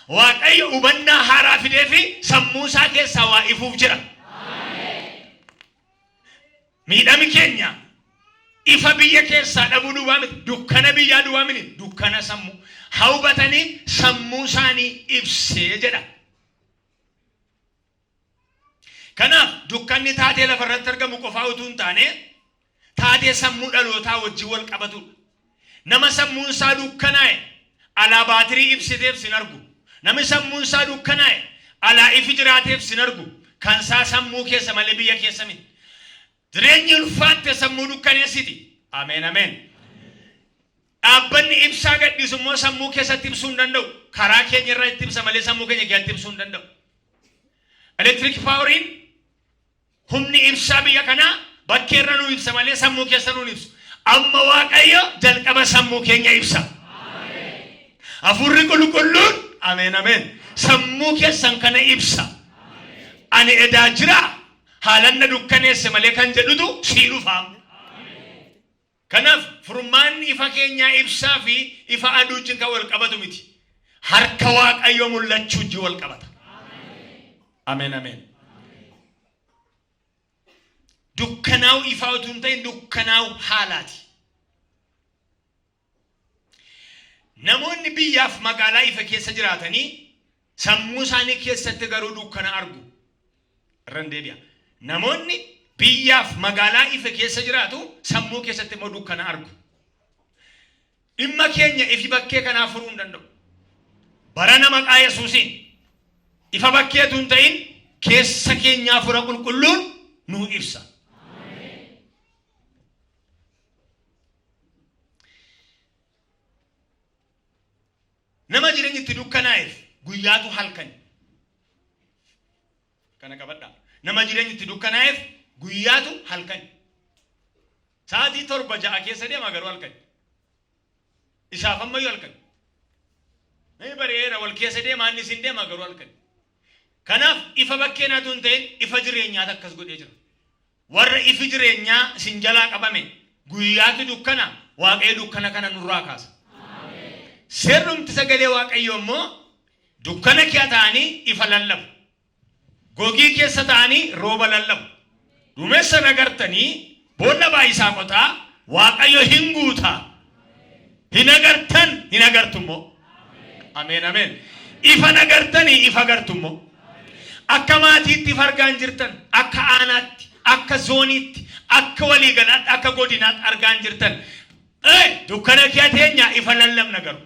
Waaqayyo hubannaa haaraa fidee fi sammuu isaa keessaa waa ifuuf jira. Miidhami keenya ifa biyya keessaa dhabuu duwwaa miti, dukkana biyyaa duwwaa miti, dukkana sammuu. Hawbatanii sammuu isaanii ibsee jedha. Kanaaf dukkanni taatee lafarratti argamu qofaa utuu hin taane taatee sammuu dhalootaa wajjin wal qabatudha. Nama sammuun isaa dukkanaa'e alaa baatirii ibsiteef sin argu. Namni sammuun isaa dukkanaa'e alaa ifi jiraateef sin argu. Kan isaa sammuu keessa malee biyya keessa miti. Jireenyi ulfaatte sammuu dukkaneessiti. Ameen ameen. Dhaabbanni ibsaa gadhiisu immoo sammuu keessatti ibsuu hin danda'u. Karaa keenya irraa itti ibsa malee sammuu keenya keessatti ibsuu hin danda'u. Electric poweriin humni ibsaa biyya kanaa bakkee irra nuu ibsa malee sammuu keessa nuu ibsu. Amma Waaqayyo jalqaba sammuu keenya ibsa. Hafuurri qulqulluun ameen ameen sammuu keessan kana ibsa. Ani edaa jira haalanna dukkaneesse malee kan jedhutu sii dhufaam. Kanaaf furmaanni ifa keenyaa ibsaa fi ifa aduu wajjin kan wal qabatu miti. Harka Waaqayyoo mul'achuu wajjin wal qabata. Ameen ameen. Dukkanaa'u ifaa utuu hin ta'in dukkanaa'u haalaati. Namoonni biyyaaf magaalaa ifa keessa jiraatanii sammuu isaanii keessatti garuu dukkana argu. Irraan deebi'a. Namoonni biyyaaf magaalaa ifa keessa jiraatu sammuu keessatti immoo dukkana argu. Dhimma keenya ifi bakkee kanaa furuu hin danda'u. Barana maqaa Yesuusiin ifa bakkeetu hin ta'in keessa keenyaa fura qulqulluun nuu ibsa. Nama jireenyi itti dukkanaa'eef guyyaatu halkan. Kana qabadhaa. Nama jireenyi itti dukkanaa'eef guyyaatu halkan. Sa'aatii 7-6 keessa deema garuu halkan. Isaaf ammayyuu halkan. Namni bareera wal keessa deema inni isin deema garuu halkan. Kanaaf ifa bakkeenaatu hin ta'in ifa jireenyaatu akkas godhee jira. Warra ifi jireenyaa isin jalaa qabame guyyaatu dukkana Waaqayyo dukkana kana nurraa kaasa. Seerrumti sagalee Waaqayyoo immoo dukkana kee ta'anii ifa lallabu. Gogii keessa ta'anii rooba lallabu. Duumessa nagartanii boolla baay'isaa qotaa Waaqayyo hin guutaa. Hin agartan hin agartu immoo. Ameen ameen. Ifa nagartanii ifa agartu immoo. Akka maatiitti ifa argaa hin jirtan, akka aanaatti, akka zooniitti, akka waliigalaatti, akka godinaatti argaa hin jirtan. Dukkana kee teenya ifa lallabna garuu.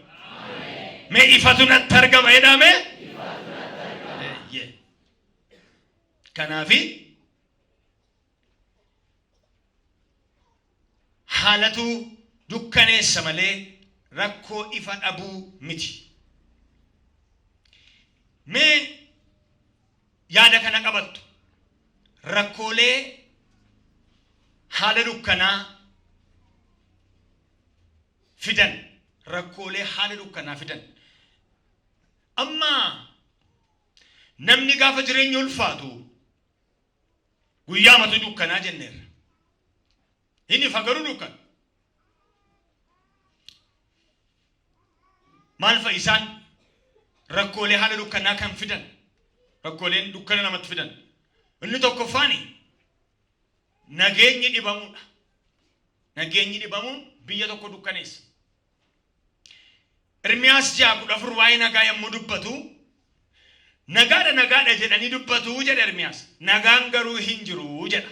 Mee ifatu natti argama jedhame? Kanaafi haalatu dukkaneessa malee rakkoo ifa dhabuu miti. Mee yaada kana qabattu rakkoolee haala dukkanaa fidan rakkoolee haala dukkanaa fidan. Amma namni gaafa jireenya ulfaatu guyyaa matu dukkanaa jenneerra. Inni fagaruu dukkan. Maal fa'i isaan rakkoolee haala dukkanaa kan fidan. Rakkooleen dukkana namatti fidan. Inni tokkoffaani nageenyi dhibamuudha. Nageenyi dhibamuun biyya tokko dukkaneessa. Ermiyaas 6:14 waa'ee nagaa yommuu dubbatu nagaadha jedhanii dubbatu jedha Ermiyaas. Nagaan garuu hin jiru jedha.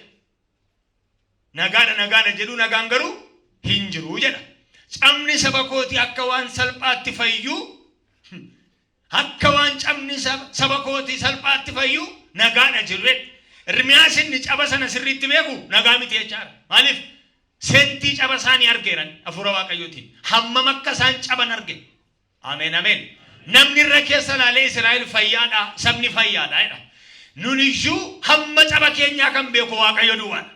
Nagaadha jedhu nagaan garuu hin jiru jedha. Camni saba kooti akka waan salphaatti fayyuu akka waan camni saba kooti salphaatti fayyuu nagaadha jirre. Ermiyaas inni caba sana sirriitti beeku nagaa miti jechaadha. Maaliif sentii caba isaanii argeeran hafuura Waaqayyootiin hammam akka isaan caban arge. Ameen ameen. Namni irra keessa laalee Israa'el fayyaadha, sabni fayyaadha jedha. Nuniyyuu hamma caba keenyaa kan beeku Waaqayyo duwwaadha.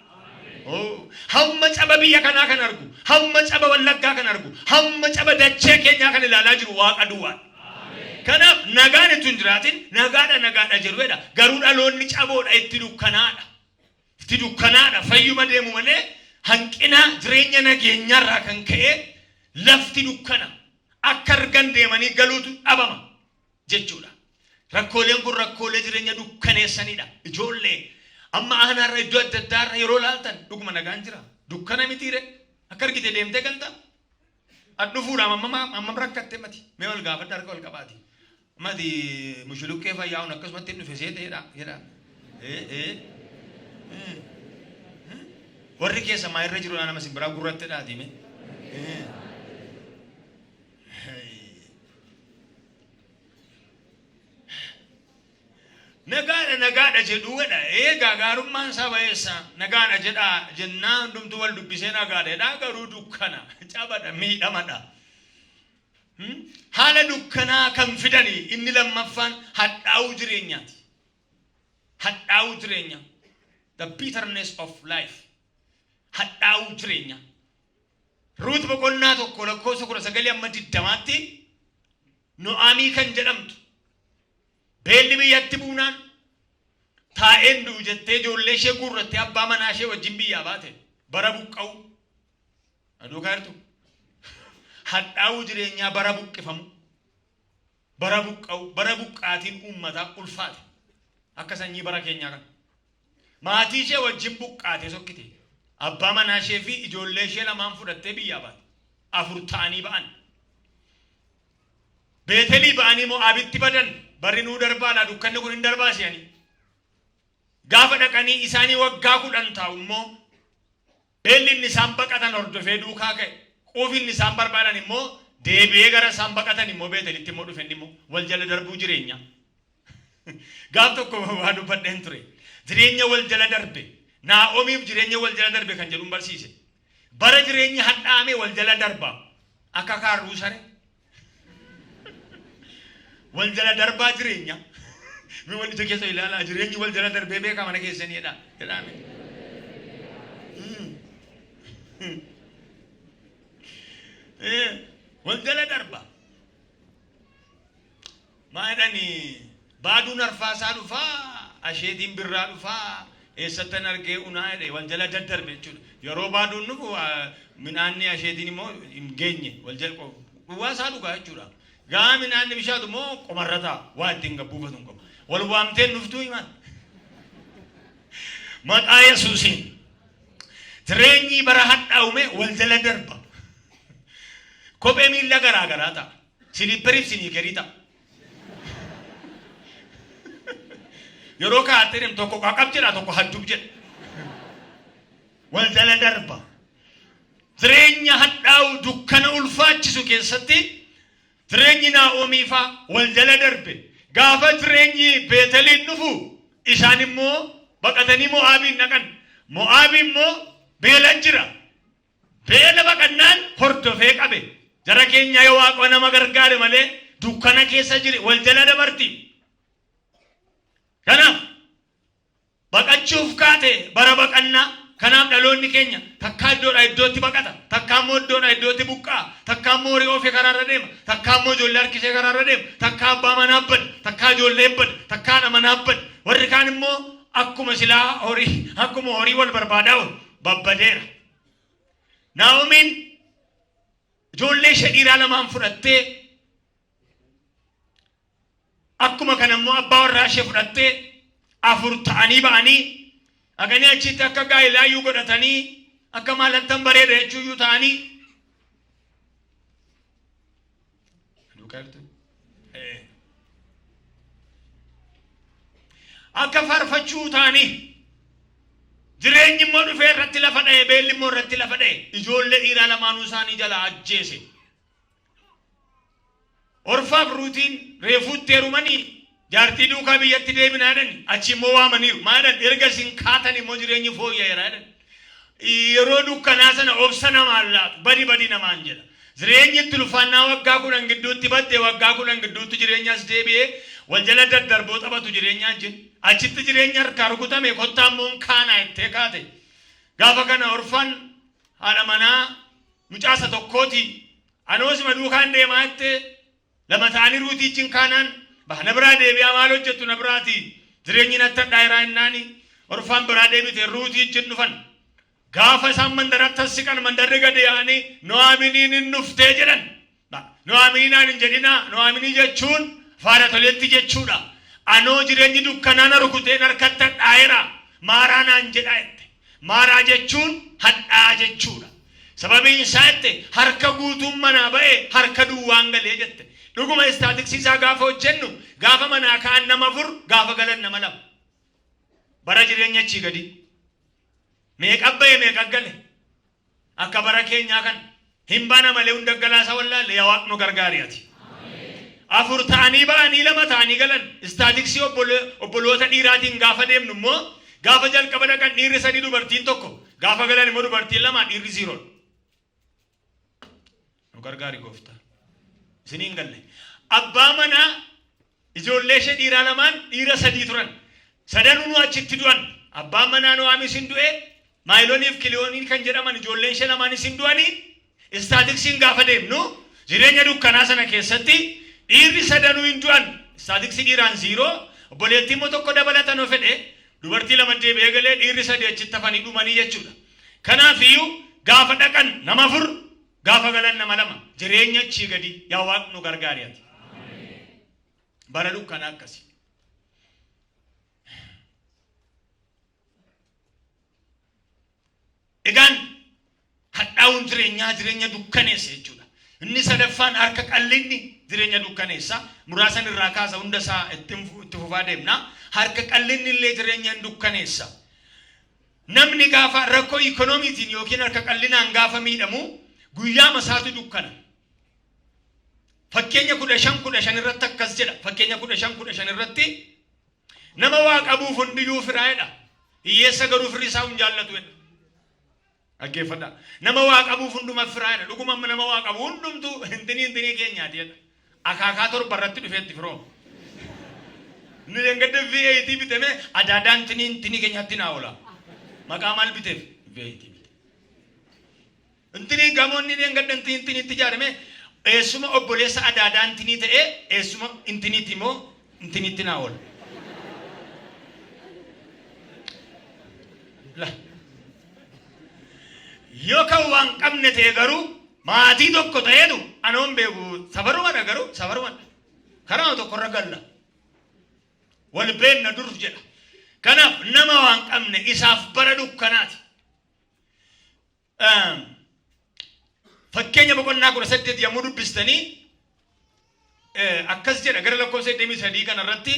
Hamma caba biyya kanaa kan argu, hamma caba wallaggaa kan argu, hamma caba dachee keenyaa kan ilaalaa jiru Waaqa duwwaadha. Kanaaf nagaan itti hin jiraatin nagaadha jedhuudha. Garuu dhaloonni caboodha itti dukkanaadha. Itti dukkanaadha fayyuma deemu malee hanqina jireenya nageenyaarraa kan ka'e lafti dukkana. Akka argan deemanii galuutu dhabama jechuudha. Rakkooleen kun rakkoolee jireenya dukkaneessanidha. Ijoollee amma aanaarra iddoo adda addaarra yeroo laaltan dhuguma nagaan jira. Dukkana mitiire akka argite deemtee galta. Adhufuudhaan amma rakkatte mati. Mee wal gaafadha harka wal qabaati. Mati mushulukkee fayyaa'uun akkasumatti dhufe seeteedha jedha. Warri keessa maa irra jiru nama simbiraa gurratti dhaatime. Nagaadha jedhuudha. Gaarummaan saba eessa nagaadha jedha jennaa hundumtuu wal dubbisee nagaadha garuu dukkana cabadha miidhamadha. Haala dukkanaa kan fidani inni lammaffaan hadhaa'uu jireenyaati. Hadhaa'uu jireenya. The bitterness of life. Hadhaa'uu jireenya. Ruut boqonnaa 1:19-20 No'aamii kan jedhamtu beelli biyyatti buunaan taa'een du'u jettee ijoollee ishee guurrattee abbaa manaa ishee wajjin biyyaa baate bara buqqa'u aduu kaartu hadhaa'uu jireenyaa bara buqqifamu bara buqqa'u bara buqqaatiin uummataa ulfaate akka sanyii bara keenyaa kan maatii ishee wajjin buqqaate sokkite abbaa manaa ishee fi ijoollee ishee lamaan fudhattee biyyaa baate 4 ta'anii ba'an Beetelii ba'anii Mo'aabitti badan barri nuu darbaadha dukkanni kun hin darbaasiyanii gaafa dhaqanii isaanii waggaa 10 taa'u immoo beelli isaan baqatan hordofee duukaa ka'e quufin isaan barbaadan immoo deebi'ee gara isaan baqatan immoo Beetelitti immoo dhufe immoo wal jala darbuu jireenya gaaf tokko waa dubbadheen ture jireenya wal jala darbe Naa'omiif jireenya wal jala darbe kan jedhuun barsiise bara jireenya hadhaame wal jala darba akka kaarruu sare wal jala darbaa jireenya mi wal ito keessa ilaalaa jireenyi wal jala darbee beekaa mana keessaniidha jedhame wal jala darba maadhani baaduun arfaasaa dhufaa asheetiin birraa dhufaa eessattan argee unaa jedhe wal jala daddarbe jechuudha yeroo baaduun dhufu midhaanni asheetiin immoo hin geenye wal jala waasaa dhugaa jechuudha gaa midhaanni bishaatu immoo qomarrataa waa ittiin gabbuufatu hin qabu wal waamteen dhuftuu himan maqaa Yesuusiin jireenyi bara hadhaa'ume wal jala darba kophee miilla garaa garaa ta'a siliipperiif siniikerii ta'a yeroo kaa'attee deemtu tokko qaqab jedha tokko haddub jedha wal jala darba jireenya hadhaa'u dukkana ulfaachisu keessatti jireenyi Naa'omii faa wal jala darbe gaafa jireenyi Beeteliin dhufu isaan immoo baqatanii Mo'aabiin dhaqan Mo'aabi immoo beela jira beela baqannaan hordofee qabe jara keenya yoo Waaqa nama gargaare malee dukkana keessa jire wal jala dabarti kanaaf baqachuuf kaate bara baqannaa Kanaaf dhaloonni keenya takkaa iddoodhaa iddootti baqata, takkaa immoo iddoodhaa iddootti buqqaa, takkaa immoo horii ofii karaarra deema, takkaa immoo ijoollee harkisee karaarra deema, takkaa abbaa manaa bada, takkaa ijoollee bada, takkaa haadha manaa bada. Warri kaan immoo akkuma silaa horii wal barbaadaa babbadeera. Naa'omiin ijoollee ishee dhiiraa lamaan fudhattee akkuma kana immoo abbaa warraa ishee fudhattee 4 ta'anii ba'anii aganii achitti akka gaa'ilaayyuu godhatanii akka maalattan bareeda jechuuyyuu ta'anii akka faarfachuu ta'anii jireenyi immoo dhufee irratti lafa dha'e, beelli immoo irratti lafa dha'e. Ijoollee dhiiraa lamaanuu isaanii jala ajjeese. Orfaaf Ruutiin reefuutti heerumanii jaartii duukaa biyyatti deebinaadhan achi immoo waamaniiru. Maadhan erga isin kaatan immoo jireenyi fooyya'eeraadhan. Yeroo dukkanaa sana obsa namaan laatu badi namaan jedha. Jireenyi itti ulfaannaa waggaa 10 gidduutti badde waggaa 10 gidduutti jireenyas deebi'ee wal jala daddarboo taphatu jireenyaa jin. Achitti jireenya harkaa rukutame kottaa immoo kaanaa ittee kaate. Gaafa kana orfan haadha manaa mucaasa tokkooti. Anoosima duukaan deemaa ittee lama ta'anii Ruutii jin kaanaan bahana biraa deebi'aa maal hojjettu na biraati. Jireenyi natta dhaayiraa innaani orfaan biraa deebite Ruutii jin dhufan. Gaafa isaan mandaratti siqan mandarri gadi yaa'anii Nu'aaminiin hin dhuftee jedhan. Nu'aaminaan hin jedhinaa. Nu'aaminii jechuun faana toleetti jechuudha. Anoo jireenyi dukkanaan rukuteen harkatti hadhaa'eera. Maaraa naan jedhaa jette. Maaraa jechuun hadhaa jechuudha. Sababiin isaa jette harka guutuun manaa ba'ee harka duwwaan galee jette. Dhuguma istaatiksiisaa gaafa hojjennu gaafa manaa ka'an nama 4 gaafa galan nama 2. Bara jireenya achii gadi. Meeqa ba'e meeqa gale? Akka bara keenyaa kan hin baana malee hunda galaasa wallaalle yaa Waaqni nu gargaariyaati. 4 ta'anii ba'anii 2 ta'anii galan. Istaatiksii obboloota dhiiraatiin gaafa deemnu immoo gaafa jalqaba dhaqan dhiirri 3 dubartiin 1 gaafa galan immoo dubartiin 2 dhiirri 0. Nu gargaari gooftaa. Isiniin galle. Abbaa manaa ijoollee ishee dhiiraa lamaan dhiira 3 turan. Sadanuu achitti du'an. Abbaan manaa Nu'aamis hin du'e. Maayilooniif Kiliyooniin kan jedhaman ijoolleen ishee lamaan hin du'anii. Istaatiksiin gaafa deemnu jireenya dukkanaa sana keessatti dhiirri 3 hin du'an. Istaatiksi dhiiraan 0. Obboleettii immoo tokko dabalatan of fedhe dubartii 2 deebi'ee galee dhiirri 3 achitti hafanii dhumanii jechuudha. Kanaafiyyuu gaafa dhaqan nama 4 gaafa galan nama 2 jireenya achii gadi yaa Waaqni nu gargaariyaati. Bara dukkanaa akkasii. Egaan hadhaa'uun jireenya dukkaneessa jechuudha. Inni sadaffaan harka qallinni jireenya dukkaneessa. Muraasan irraa kaasa hunda isaa itti fufaa deemna. Harka qallinni illee jireenya dukkaneessa. Namni gaafa rakkoo ikoonomiitiin yookiin harka qallinaan gaafa miidhamu guyyaa masaatu dukkana. Fakkeenya 15 irratti akkas jedha. Fakkeenya 15 irratti nama waa qabuuf hundiyyuu firaayedha. Hiyyeessa garuu firri isaa hin jaallatu jedha. Aggeeffadha. Nama waa qabuuf hunduma firaayedha. Dhuguma nama waa qabu hundumtu intinii keenyaati jedha. Akaakaa 7 irratti dhufeetti firoo. Inni dengadde VAT bitame adaadaan intinii keenyaatti naa oola. Maqaa maal biteef? VAT. Intinii gamoonni dengadde intiniitti ijaarame eessuma obboleessa adaadaan intinii ta'ee eessuma intiniitti immoo intiniitti naa oola. Yoo kan waan qabne ta'e garuu maatii tokko ta'eetu anoon beeku safarumadha garuu safarumadha. Karaa tokkorra galla. Wal beenna dur jedha. Kanaaf nama waan qabne isaaf bara dukkanaati. Fakkeenya boqonnaa 18 yommuu dubbistanii akkas jedha gara lakkoofsa 83 kanarratti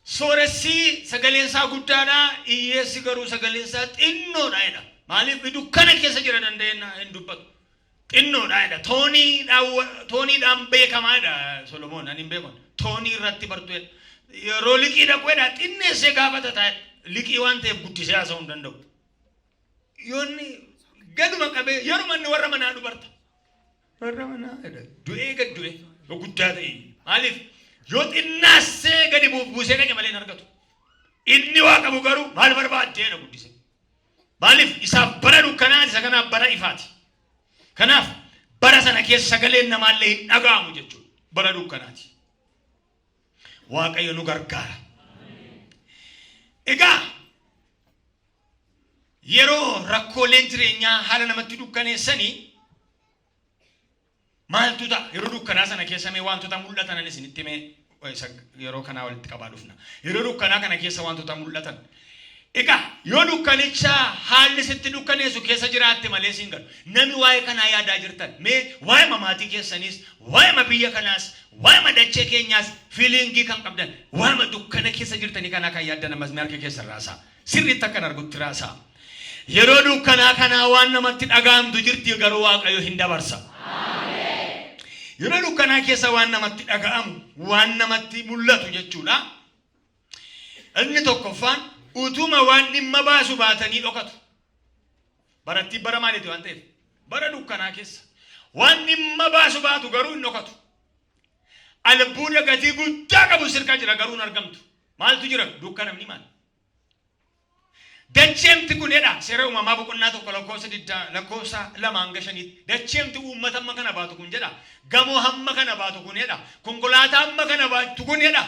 sooressi sagaleensaa guddaadha hiyyeessi garuu sagaleensaa xinnoodha jedha. Maaliif dukkana keessa jira dandeenna hin dubbatu. Xinnoodha jedha. Tooniidhaan beekamaadha Solomoon ani hin beekon. Toonii irratti bartu jedha. Yeroo liqii dhaqweedha xinneessee gaafata taa'e liqii waan ta'eef guddisee haasa'uu hin danda'u. Yoonni gaduma qabee yeruma inni warra manaa dubarta. Warra manaa du'ee gad du'e guddaa ta'e. Maaliif yoo xinnaasee gadi buusee dhaqe malee hin argatu. Inni waa qabu garuu maal barbaaddeedha guddise. Maaliif isaaf bara dukkanaa isa kanaaf bara ifaati. Kanaaf bara sana keessa sagaleen namaallee hin dhaga'amu jechuudha. Bara dukkanaati. Waaqayyo nu gargaara. Egaa yeroo rakkooleen jireenyaa haala namatti dukkaneessanii maaltu ta'a? Yeroo dukkanaa sana keessa mee wantoota mul'atan ani isinitti mee yeroo kanaa walitti qabaa dhufna. Yeroo dukkanaa kana keessa wantoota mul'atan. Egaa yoo dukkanicha haalli sitti dukkaneessu keessa jiraatte malee siin galu. Namni waa'ee kanaa yaadaa jirtan mee waa'ee maatii keessaniis, waa'ee biyya kanaas, waa'ee dachee keenyaas fiilingii kan qabdan, waa'ee dukkana keessa jirtanii kanaa kan yaaddan ammas harka keessa raasaa. Sirriitti akkan argutti raasaa. Yeroo dukkanaa kanaa waan namatti dhaga'amtu jirti garuu Waaqayyo hin dabarsa. Yeroo dukkanaa keessa waan namatti dhaga'amu, waan namatti mul'atu jechuudha. Inni tokkoffaan utuma waan dhimma baasu baatanii dhokatu. Baratti bara maaliiti waan ta'eef? Bara dukkanaa keessa. Waan dhimma baasu baatu garuu hin dhokatu. Albuuda gatii guddaa qabu sirka jira garuu hin argamtu. Maaltu jira? Dukkanamni maali? Dacheemti kun jedha seera uumamaa boqonnaa tokko lakkoofsa 2-5. Dacheemti uummata amma kana baatu kun jedha. Gamoo hamma kana baatu kun jedha. Konkolaataa amma kana baatu kun jedha.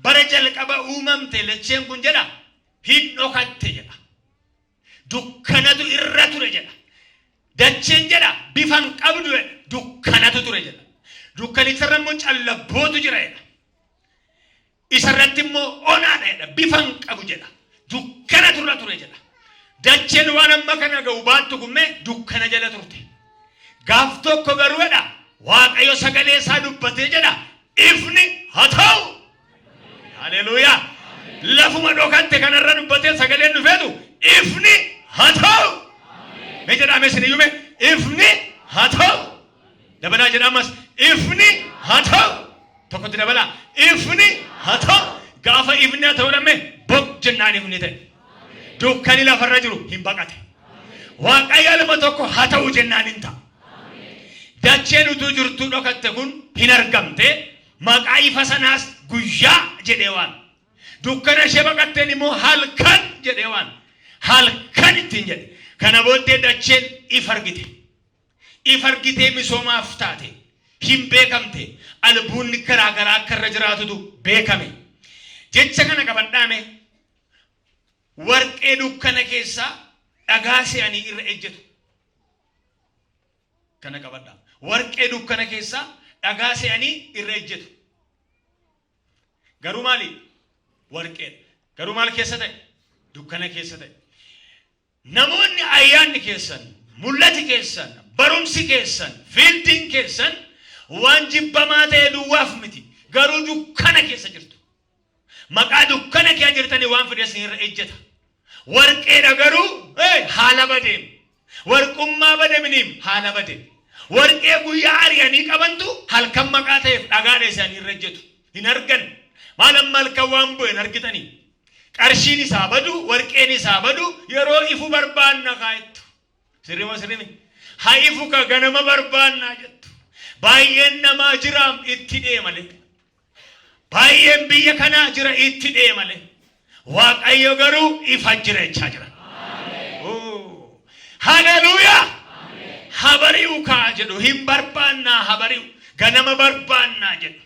Bara jalqaba uumamte dacheen kun jedha. Hin dhokatte jedha. Dukkanatu irra ture jedha. Dacheen jedha bifan qabdu jedha. Dukkanatu ture jedha. Dukkanicharra immoo callabbootu jira jedha. Isarratti immoo onaadha jedha. Bifan qabu jedha. Dukkana turra ture jedha. Dacheen waan amma kana ga'u baattu kummee dukkana jala turte. Gaaf tokko garuu jedha Waaqayyo sagalee isaa dubbatee jedha ifni haa ta'u. Haleluuyaa. Lafuma dhokatte kanarra dubbatee sagaleen dhufeetu ifni haa ta'u. Mee jedhame siniyyume ifni haa ta'u. Dabalaa jedhamas ifni haa ta'u. Tokkotti dabalaa ifni haa ta'u. Gaafa ifni haa ta'u dhamme bok jennaan ifni ta'e. Dukkani lafarra jiru hin baqate. Waaqayyo lama tokko haa ta'u jennaan hin ta'a. Dacheen utuu jirtuu dhokatte kun hin argamte. Maqaa ifa sanaas guyyaa jedhee waan. Dukkana ishee baqatteen immoo halkan jedhee waan. Halkan ittiin jedhe. Kana booddee dacheen ifa argite. Ifa argitee misoomaaf taate. Hin beekamte. Albuunni garaa garaa akka irra jiraatutu beekame. Jecha kana qabadhaame warqee dukkana keessaa dhagaa se'anii irra ejjetu. Kana qabadhaa. Warqee dukkana keessaa dhagaa se'anii irra ejjetu. Garuu maali? Warqee. Garuu maal keessa ta'e? Dukkana keessa ta'e. Namoonni ayyaanni keessan, mul'ati keessan, barumsi keessan, fiildiin keessan waan jibbamaa ta'e duwwaaf miti. Garuu dukkana keessa jirtu. Maqaa dukkana keessa jirtanii waan fideessin irra ejjeta. Warqeedha garuu haala badeem. Warqummaa badeeminiim haala badeem. Warqee guyyaa ari'anii qabantu halkan maqaa ta'eef dhagaadha isaanii irra ejjetu. Hin argan. Maal amma halkan waan bu'e hin argitanii. Qarshiin isaa badu, warqeen isaa badu yeroo ifu barbaanna kaa'ettu. Sirrima sirrimi. Haa ifu ka ganama barbaannaa jettu. Baay'een namaa jiraam itti deemale. Baay'een biyya kanaa jira itti deemale. Waaqayyo garuu ifa jirachaa jira. Haleluuyaa. Habari'u kaa jedhu hin barbaannaa habari'u ganama barbaannaa jedhu.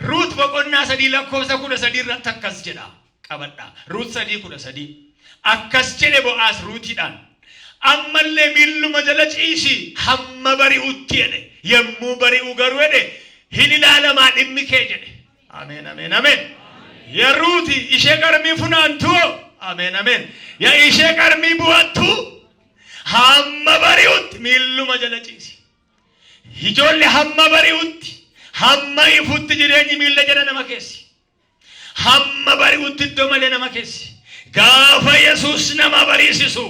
Ruut boqonnaa 3 lakkoofsa 13 irratti akkas jedha. Qabadhaa. Ruut 3:13. Akkas jedhe Bo'aaz Ruutiidhaan. Ammallee miilluma jala ciisi hamma bari'utti jedhe. Yommuu bari'u garuu jedhe hin ilaalamaa dhimmi kee jedhe. Ameen ameen ameen. Ya Ruuti ishee qarmii funaantu. Ameen ameen. Ya ishee qarmii bu'attu. Hamma bari'utti miilluma jala ciisi. Ijoollee hamma bari'utti. Hamma ifutti jireenyi miilla jala nama keessi. Hamma bari'utti iddoo malee nama keessi. Gaafa Yesuus nama bariisisu.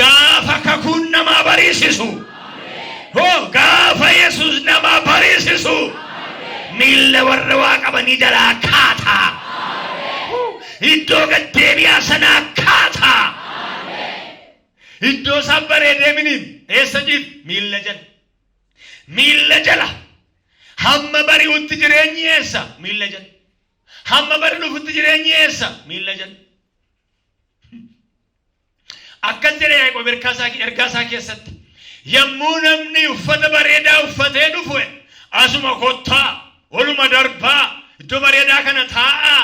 Gaafa kakuun nama bariisisu. Gaafa Yesuus nama bariisisu. Miilla warra waa qabanii jalaa kaataa. Iddoo gad deebi'aa sanaa kaataa. Iddoo isaan bareedee miniin eessa jiru? Miilla jala. Miilla jala. Hamma bari'utti jireenyi eessa? Miilla jala. hamma bara dhufutti jireenyi eessa? Miilla jala. Akkas jedhe Yaaqoob ergaa isaa keessatti yommuu namni uffata bareedaa uffatee dhufu asuma kottaa oluma darbaa iddoo bareedaa kana taa'aa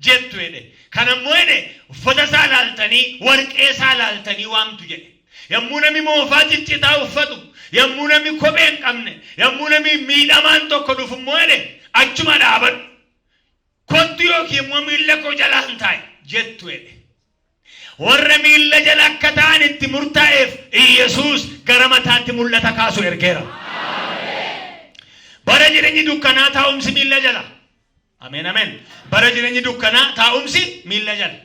jettu jedhe. Kanammoo jedhe uffata isaa laaltanii warqee isaa laaltanii waamtu jedhe. Yommuu namni moofaa ciccitaa uffatu, yommuu namni kophee hin qabne, yommuu namni miidhamaan tokko dhufu immoo jedhe achuma dhaabadhu. Kottu yookiin immoo miilla koo jalaan taa'i jettu jedhe. Warra miilla jala akka ta'an itti murtaa'eef Yesuus gara mataatti mul'ata kaasu ergeera. Bara jireenyi dukkanaa taa'umsi miilla jala. Ameen ameen. Bara jireenyi dukkanaa taa'umsi miilla jala.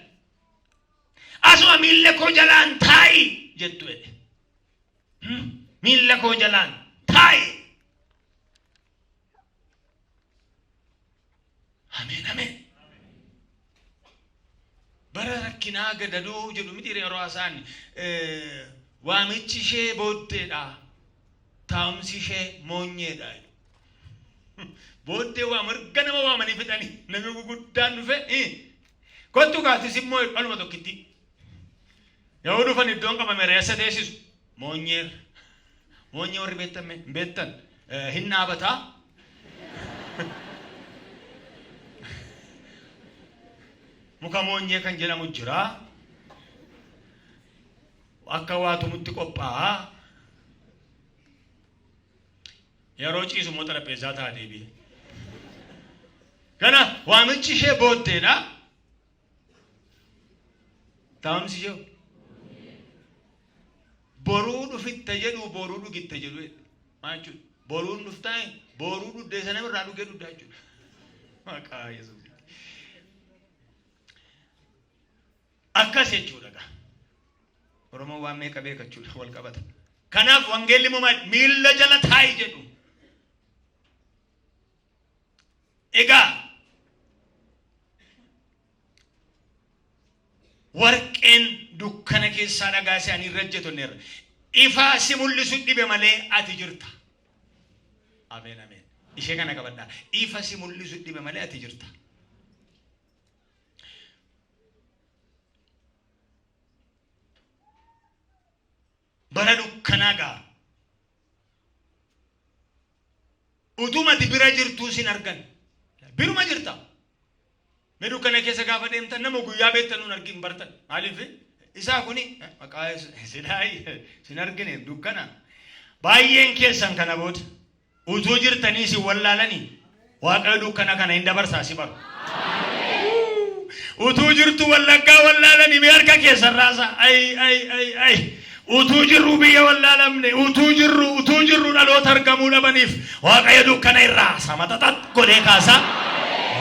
Asuma miilla koo jalaan taa'i jettu jedhe. Miilla koo jalaan taa'i. Ameen ameen. Bara rakkinaa gadadoo jedhu miti yeroo asaan waamichi ishee booddeedha. Taa'umsi ishee moonyeedha. Booddee waa marga nama waamanii fixanii namni guguddaan dhufe kottu kaatis immoo dhaluma tokkitti. Yoo dhufan iddoon qabame reessa teessisu moonyeer. Moonyee warri beektan hin dhaabataa. Muka moonyee kan jedhamu jira. Akka waa tumutti qophaa'a. Yeroo ciisu immoo xarapheessaa ta'a deebi'e. Kana waamichi ishee booddeedha. Taa'umsi ishee boruu dhufitta jedhu boruu dhugitta jedhu maal jechuudha? Boruun dhuftaa boruu dhuddee sana irraa dhugee dhuddaa jechuudha. Maqaa Yesuus. Akkas jechuudha. Oromoon waan meeqa beekachuudha wal qabata. Kanaaf wangeelli miilla jala taa'i jedhu. Egaa warqeen dukkana keessaa dhagaa isaanii irra hojjetonneerra. Ifaa si mul'isu dhibe malee ati jirta. Ameen ameen. Ishee kana qabadhaa. Ifa si mul'isu dhibe malee ati jirta. Bara dukkanaa gaa. Utumati bira jirtuu sin argan. Biruma jirta. Me dukkana keessa gaafa deemtan nama guyyaa beektan nun argin bartan. Maaliif? Isaa kuni maqaa sin argine dukkana. Baay'een keessan kana booda utuu jirtanii si wallaalanii Waaqayyo dukkana kana hin dabarsaa si baru. Utuu jirtu wallaggaa wallaalanii mee harka keessan raasa. Ay. Utuu jirru biyya wallaalamne utuu jirru dhaloota argamuu dhabaniif Waaqayyo dukkana irraa samatatat godhee kaasa.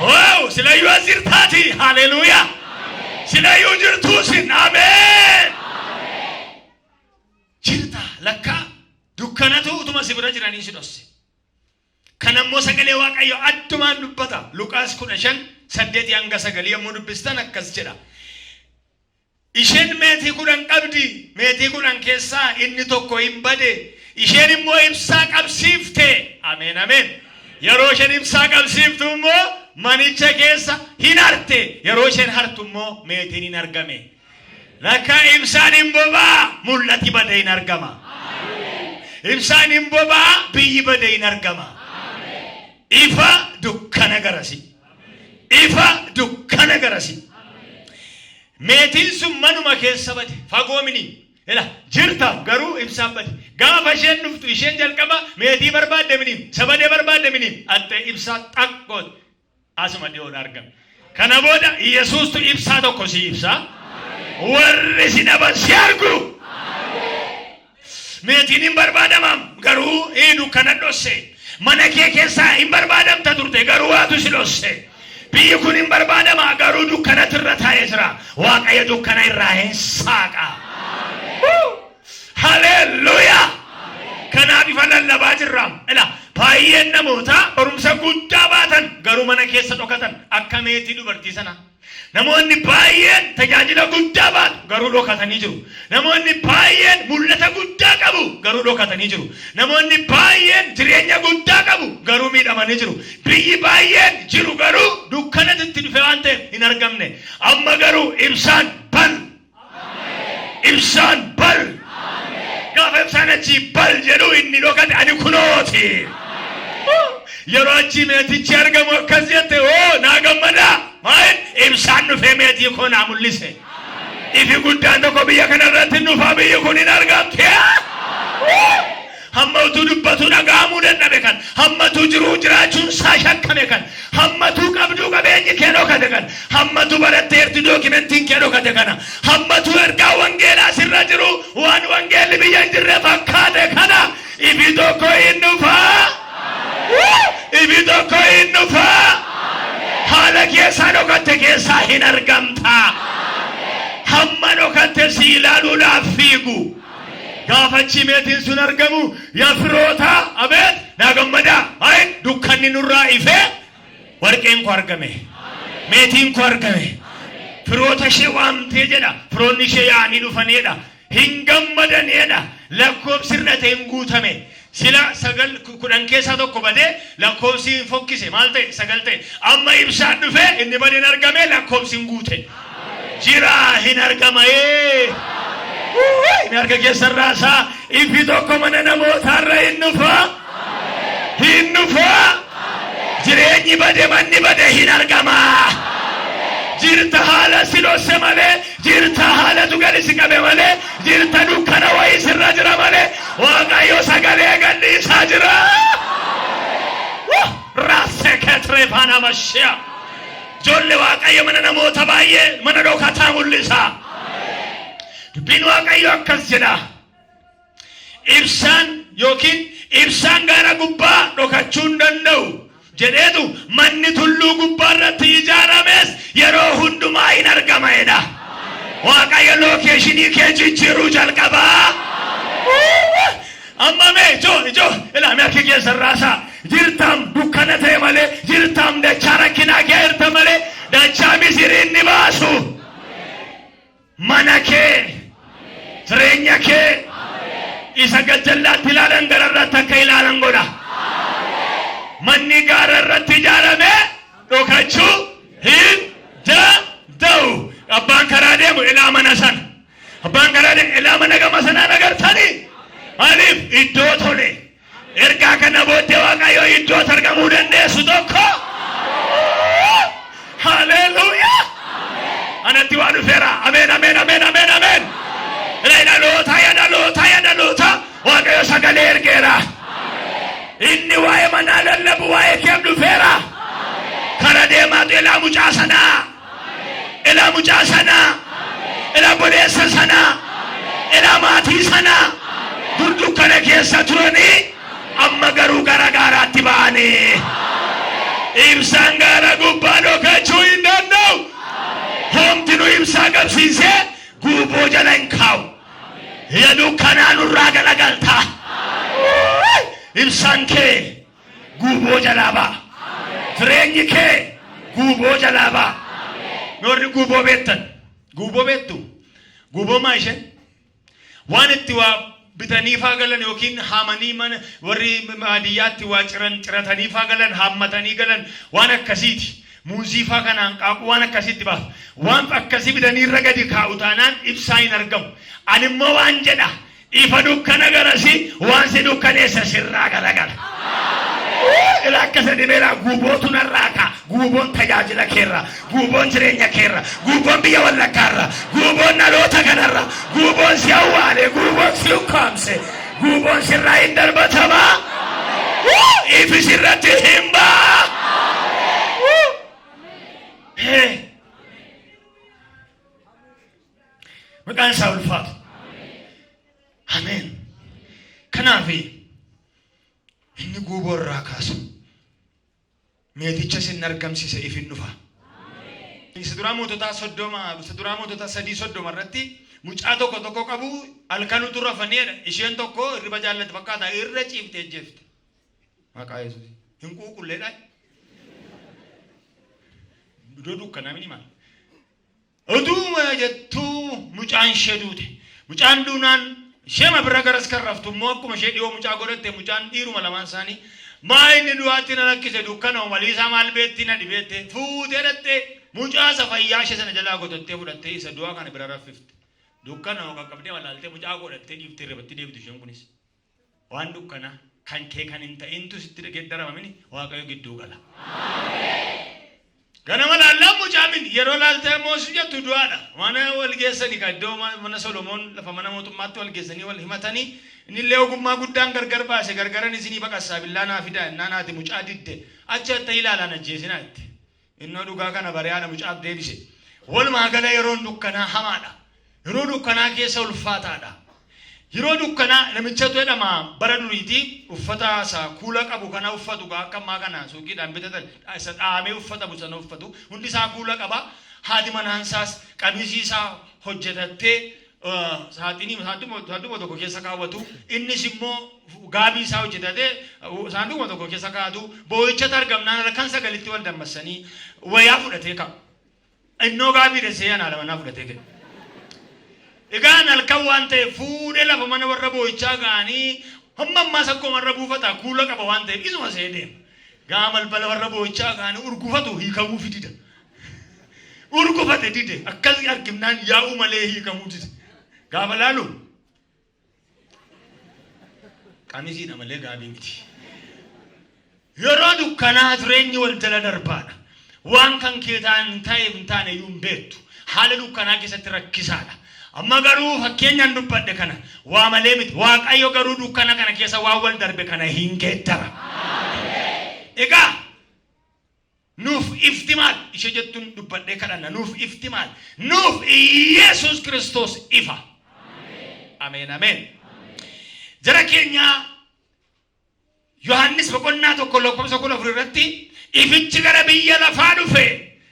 Wow, silayyuu asirtaati. Haleluuyaa. Silayyuu jirtuu sin. Ameen. Jirta lakka dukkanatu utuma si bira jiranii si dhosse. Kanammoo sagalee Waaqayyo addumaan dubbata. Luqaas 15:8 hanga 9 yommuu dubbistan akkas jedha. Isheen meetii 10 qabdi. Meetii 10 keessaa inni tokko hin bade. Isheen immoo ibsaa qabsiifte. Ameen ameen. Yeroo isheen ibsaa qabsiiftu immoo manicha keessa hin harte. Yeroo isheen hartu immoo meetiin hin argame. Lakka ibsaan hin bobaa mul'ati badee hin argama. Ibsaan hin bobaa biyyi badee hin argama. Ifa dukkana garasi. Ifa dukkana garasi. Meetiin sun manuma keessa bade fagoo mini. Ela jirta garuu ibsaan bade. Gaafa isheen dhuftu isheen jalqaba meetii barbaadde mini. Sabadee barbaadde mini. Atte ibsaa xaqqoon asuma dhiyoon argame. Kana booda Yesuustu ibsaa tokko si ibsaa. Warri si dhaban si argu. Meetiin hin barbaadamam garuu dukkana dhosse. Mana kee keessaa hin barbaadamta turte garuu waatu si dhosse. Biyyi kun hin barbaadama garuu dukkanatu irra taa'ee jira. Waaqayyo dukkana irraa hin saaqa. Haleluuyaa. Kanaaf ifa lallabaa jirra. Ela baay'een namoota barumsa guddaa baatan garuu mana keessa dhokatan akka meetii dubartii sana. Namoonni baay'een tajaajila guddaa baatu garuu dhokatanii jiru. Namoonni baay'een mul'ata guddaa qabu garuu dhokatanii jiru. Namoonni baay'een jireenya guddaa qabu garuu miidhamanii jiru. Biyyi baay'een jiru garuu dukkanatti itti dhufe waan ta'eef hin argamne. Amma garuu ibsaan bal. Ibsaan bal. Gaafa ibsaan achi bal jedhu inni dhokate ani kunooti. Yeroo achi meetichi argamu akkas jette naa gammada. Maal ibsaan dhufee meetii koo naa mul'ise. Ifi guddaan tokko biyya kanarratti dhufaa biyyi kun hin argamte. Hamma utuu dubbatu dhaga'amuu dadhabe kan. Hammatu jiruu jiraachuun isaa shakkame kan. Hammatu qabduu qabeenyi kee dhokate kan. Hammatu baratteerti dookimentiin kee dhokate kana. Hammatu ergaa wangeelaa sirra jiru waan wangeelli biyya hin jirre fakkaate kana. Ifi tokko hin dhufaa. Ifi tokko hin dhufaa. Haala keessaa dhokatte keessaa hin argamta. Hamma dhokatte si ilaaluudhaaf fiigu. Gaafachi meetiin sun argamu yaa firoota abeet naa gammada. Hayi dukkanni nurraa ife warqeen koo argame. Meetiin koo argame. Firoota ishee waamtee jedha. Firoonni ishee yaa'anii dhufaneedha. Hin gammadanedha. Lakkoofsirra ta'e hin guutame. Sila sagal kudhan keessaa tokko badee lakkoofsi hin fokkise maal ta'e sagal ta'e amma ibsaan dhufe inni badeen argame lakkoofsi hin guute jira hin argama hin arga keessarraa isaa ifi tokko mana namootaarra hin dhufa jireenyi bade manni bade hin argama jirta haala siloose malee jirta haala dugalisi qabe malee jirta dukkana wayii sirra jira malee waaqayyo sagalee gadhiisaa jira. Raasekeetiree paanamashiya ijoollee waaqayyo mana namoota baay'ee mana dhokataa mul'isa. Dubbiin waaqayyo akkas jedha. Ibsaan yookiin ibsaan gaara gubbaa dhokachuu hin danda'u. Jedheetu manni tulluu gubbaarratti ijaarames yeroo hundumaa hin argameedha. Waaqayyo lookeeshinii kee jijjiiruu jalqabaa. Amma mee ijoo ilaame akka keessarraasaa jirtam dukkana ta'e malee jirtam dachaa rakkinaa kee hirta malee dachaa misiriin ni baasu. Mana kee jireenya kee isa gajjallaatti ilaalan gararratti akka ilaalan godha. Manni gaara irratti ijaarame dhokachuu hin danda'u. Abbaan karaa deemu ilaa mana sana. Abbaan karaa deemu ilaa mana gama sanaan agartanii. Maaliif iddoo tole. Ergaa kana booddee waaqayyoo iddoo argamuu dandeessu tokko. Haleluuyaa. Anatti waan dhufeera. Ameen ameen ameen ameen ameen. Dhaloota waaqayyo sagalee ergeera. Inni waa'ee manaa lallabu waa'ee keef dhufeera. Kara deemaatu ilaa mucaa sanaa. Ilaa mucaa sanaa. Ilaa boleessa sanaa. Ilaa maatii sanaa. Dukkana keessa turanii amma garuu gara gaaraatti ba'anii. Ibsaan gaara gubbaa dhokachuu hin danda'u. Homti nu ibsaa qabsiisee guuboo jala hin kaa'u. Ija dukkanaa nurraa galagalta. Ibsaan kee guuboo jalaa ba'a. Jireenyi kee guuboo jalaa ba'a. Noorri guuboo beektan. Guuboo beektu. Guuboo maa isheen? Waan itti waa bitaniifaa galan yookiin haamanii mana warri baadiyyaatti waa cirataniifaa galan haammatanii galan waan akkasiiti. Muuziifaa kanaan qaaqu waan akkasitti baasa. Waan akkasii bitanii irra gadi kaa'u taanaan ibsaa hin argamu. Ani immoo waan jedha. Ifa dukkana garasi waan si dukkaneessa sirraa garagara. Ila akkasa dhibeera guubootu narraa ka'a. Guuboon tajaajila keerra. Guuboon jireenya keerra. Guuboon biyya wallaggaarra. Guuboon dhaloota kanarra. Guuboon si awwaale. Guuboon si ukkaamse. Guuboon sirraa hin darbatamaa. Ifi sirratti hin ba'a. Maqaan isaa ulfaatu. Ameen. Kanaaf inni guuboo irraa kaasu meeticha sin argamsiise ifin dhufa. Saduraa moototaa 3:30 irratti mucaa tokko qabu halkanutu rafaneedha. Isheen tokko irriba jaallatti fakkaata irra ciiftee jefte. Maqaa Yesuus. Hin quuqulleedha. Dudoo dukkanaa mini maal? Oduma jettu mucaan ishee duute. Mucaan duunaan ishee mabira garas karraftu immoo akkuma ishee dhiyoo mucaa godhatte mucaan dhiiruma lamaan isaanii maa inni du'aatti na rakkise dukkana maliisaa maal beetti na dhibeette fuutee dhatte mucaa isa fayyaa ishee sana jalaa gotottee fudhattee isa du'aa kana bira raffifte. Dukkana qaqqabdee walaaltee mucaa godhattee dhiiftee irratti deebite isheen kunis. Waan dukkana kan kee kan hin ta'intu sitti geeddaramamini Waaqayyo gidduu gala. Ganama laallaan mucaamin yeroo laaltee moosu jettu du'aadha. Mana wal geessanii ka iddoo mana Solomoon lafa mana mootummaatti wal geessanii wal himatanii innillee ogummaa guddaan gargar baase gargaran isinii baqassaa billaa naa fidaa innaa naati mucaa didde achi atta ilaalaan ajjeesinaa itti. Innoo dhugaa kana bari'aadha mucaaf deebise. Walumaa gala yeroon dukkanaa hamaadha. Yeroo dukkanaa keessa ulfaataadha. Yeroo dukkanaa namichatu jedhama bara duriitii uffata isaa kuula qabu kana uffatu akka ammaa kana suuqiidhaan bitatan isa dhaamee uffata busana uffatu hundi isaa kuula qaba. Haati manaan isaas qamisii isaa hojjetattee saanduqa tokko keessa kaawwatu. Innis immoo gaabii isaa hojjetatee saanduqa tokko keessa kaa'atu. Boo'ichatti argamnaan halkan sagalitti wal dammassanii wayaa fudhatee kaa'u. Innoo gaabii dhesee yana lamanaa fudhatee ka'e. Egaan halkan waan ta'eef fuudhee lafa mana warra boo'ichaa ga'anii hamma ammaa sakkoo warra buufata kuula qaba waan ta'eef isuma see deema. Gaa balbala warra boo'ichaa ga'anii urgufatu hiikamuu fidida. Urgufate dide akkas argimnaan yaa'uu malee hiikamuu dide. Gaafa laalu qamisiidha malee gaabii miti. Yeroo dukkanaa jireenyi wal jala darbaadha. Waan kan keetaan ta'e hin taane iyyuu hin beektu. Haala dukkanaa keessatti rakkisaadha. Amma garuu fakkeenyaan dubbadde kana waa malee miti. Waaqayyo garuu dukkana kana keessa waan wal darbe kana hin geeddara. Egaa nuuf ifti maal ishee jettuun dubbadde kadhanna nuuf ifti maal nuuf Yesuus Kiristoos ifa. Ameen ameen. Jara keenya Yohaannis boqonnaa tokko lakkoofsa 14 irratti ifichi gara biyya lafaa dhufe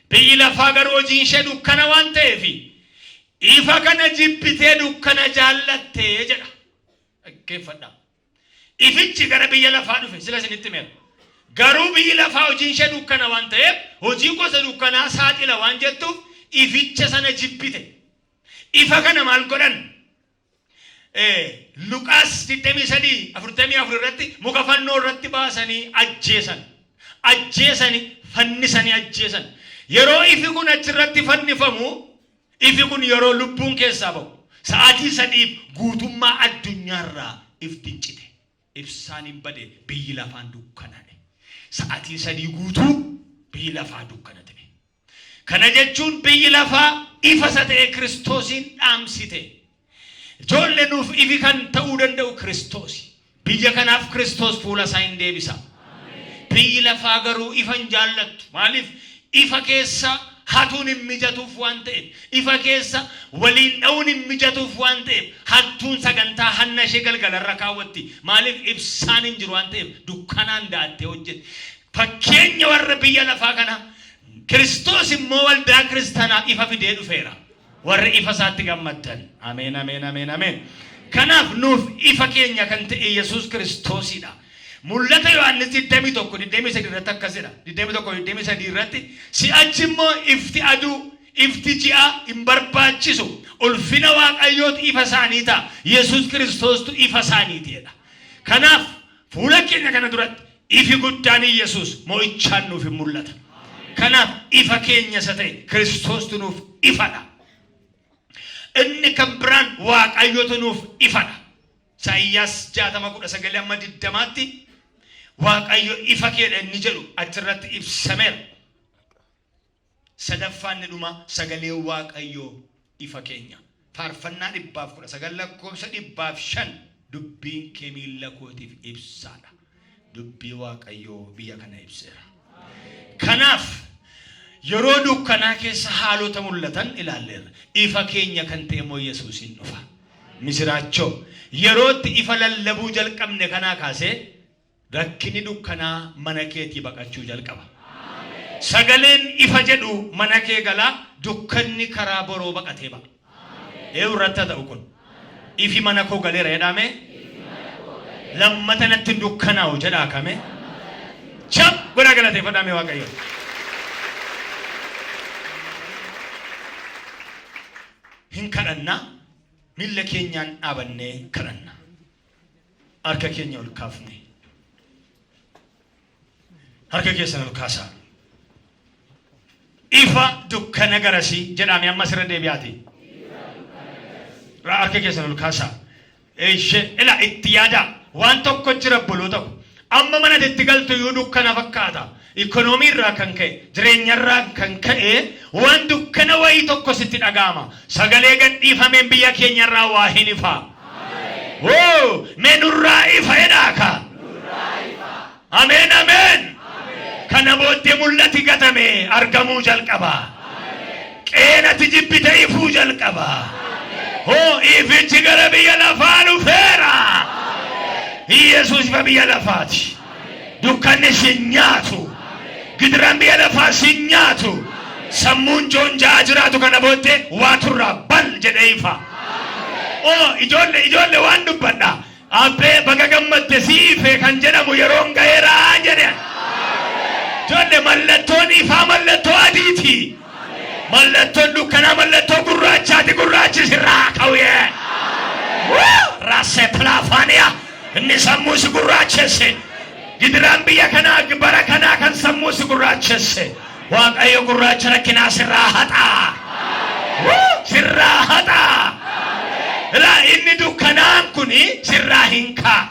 biyyi lafaa garuu hojii ishee dukkana waan ta'eefi ifa kana jibbitee dukkana jaallattee jedha. Dhaggeeffadhaa. Ifichi gara biyya lafaa dhufe sila isinitti meera. Garuu biyyi lafaa hojii ishee dukkana waan ta'eef hojii gosa dukkanaa saaxila waan jettuuf ificha sana jibbite. Ifa kana maal godhan? Luqaas 23:44 irratti muka fannoo irratti baasanii ajjeesan. Ajjeesanii fannisanii ajjeesan. Yeroo ifi kun achirratti fannifamu ifi kun yeroo lubbuun keessaa bahu sa'aatii sadiif guutummaa addunyaarraa iftiin cite. Ibsaan hin bade biyyi lafaan dukkanaa'e. Sa'aatii sadii guutuu biyyi lafaa dukkana ta'e. Kana jechuun biyyi lafaa ifa isa ta'e Kiristoosiin dhaamsite. Ijoollee nuuf ifi kan ta'uu danda'u Kiristoosi. Biyya kanaaf Kiristoos fuula isaa hin deebisa. Biyyi lafaa garuu ifa hin jaallattu. Maaliif ifa keessa hatuun hin mijatuuf waan ta'eef ifa keessa waliin dha'uun hin mijatuuf waan ta'eef hattuun sagantaa hanna ishee galgalarra kaawwatti. Maaliif ibsaan hin jiru waan ta'eef dukkanaan da'attee hojjetti. Fakkeenya warra biyya lafaa kana Kiristoos immoo waldaa kiristaanaaf ifa fidee dhufeera. Warra ifa isaatti gammaddan. Ameen ameen ameen ameen. Kanaaf nuuf ifa keenya kan ta'e Yesuus Kiristoosidha. Mul'ata Yohaannis 21:23 irratti akkasidha. 21:23 irratti si'achi immoo ifti aduu ifti ji'a hin barbaachisu. Ulfina Waaqayyootu ifa isaanii ta'a. Yesuus Kiristoostu ifa isaaniitiidha. Kanaaf fuula keenya kana duratti ifi guddaan Yesuus mo'ichaan nuuf hin mul'ata. Kanaaf ifa keenya isa ta'e Kiristoostu nuuf ifadha. Inni kan biraan Waaqayyootu nuuf ifadha. Isaayyaas 60:19-20tti Waaqayyo ifa keedha inni jedhu achirratti ibsameera. Sadaffaan ni dhuma sagalee Waaqayyoo ifa keenya. Faarfannaa 119:105 dubbiin kee miilla kootiif ibsaadha. Dubbii Waaqayyoo biyya kana ibseera. Kanaaf yeroo dukkanaa keessa haalota mul'atan ilaalleerra. Ifa keenya kan ta'e immoo Yesuusiin dhufa. Misiraachoo yerootti ifa lallabuu jalqabne kanaa kaasee rakkini dukkanaa mana keetii baqachuu jalqaba. Sagaleen ifa jedhu mana kee galaa dukkanni karaa boroo baqatee ba'a. Irratti ta'u kun ifi mana koo galeera jedhame lammata natti dukkanaa'u jedhaa kame chap godha galateeffadhaame Waaqayyo. hin kadhanna miilla keenyaan dhaabannee kadhanna. Harka keenya ol kaafne. Harka keessan ol kaasaa. Ifa dukkana garasii jedhame amma sirra deebi'aati. Harka keessan ol kaasaa. Ila itti yaada waan tokko jira buluu ta'u. Amma mana itti galtu yoo dukkana fakkaata. Ikonoomii irraa kan ka'e, jireenya irraa kan ka'e waan dukkana wayii tokko sitti dhaga'ama. Sagalee gadhiifameen biyya keenya irraa waa hin ifa. Woo! Mee nurraa ifa jedhaaka. Ameen ameen. Kana booddee mul'ati gatame argamuu jalqaba. Qeenati jibbite ifuu jalqaba. Hoo ifichi gara biyya lafaa dhufeera. Yesuus ifa biyya lafaati. Dukkanni si nyaatu. Gidiraan biyya lafaa si nyaatu. Sammuun joonjaa jiraatu kana booddee waa turraa bal jedhee ifa. Ijoollee waan dubbadha. Abbee baga gammadde siife kan jedhamu yeroon ga'eeraa jedhe. Ijoollee mallattoon ifaa mallattoo adiiti. Mallattoon dukkanaa mallattoo gurraachaati. Gurraachi sirraa ka'uye. Raasee pilaafaaniyaa. Inni sammuu si gurraachesse. Gidiraan biyya kanaa bara kanaa kan sammuu si gurraachesse. Waaqayyo gurraacha rakkinaa sirraa haxaa. Sirraa haxaa. Inni dukkanaan kuni sirraa hin ka'a.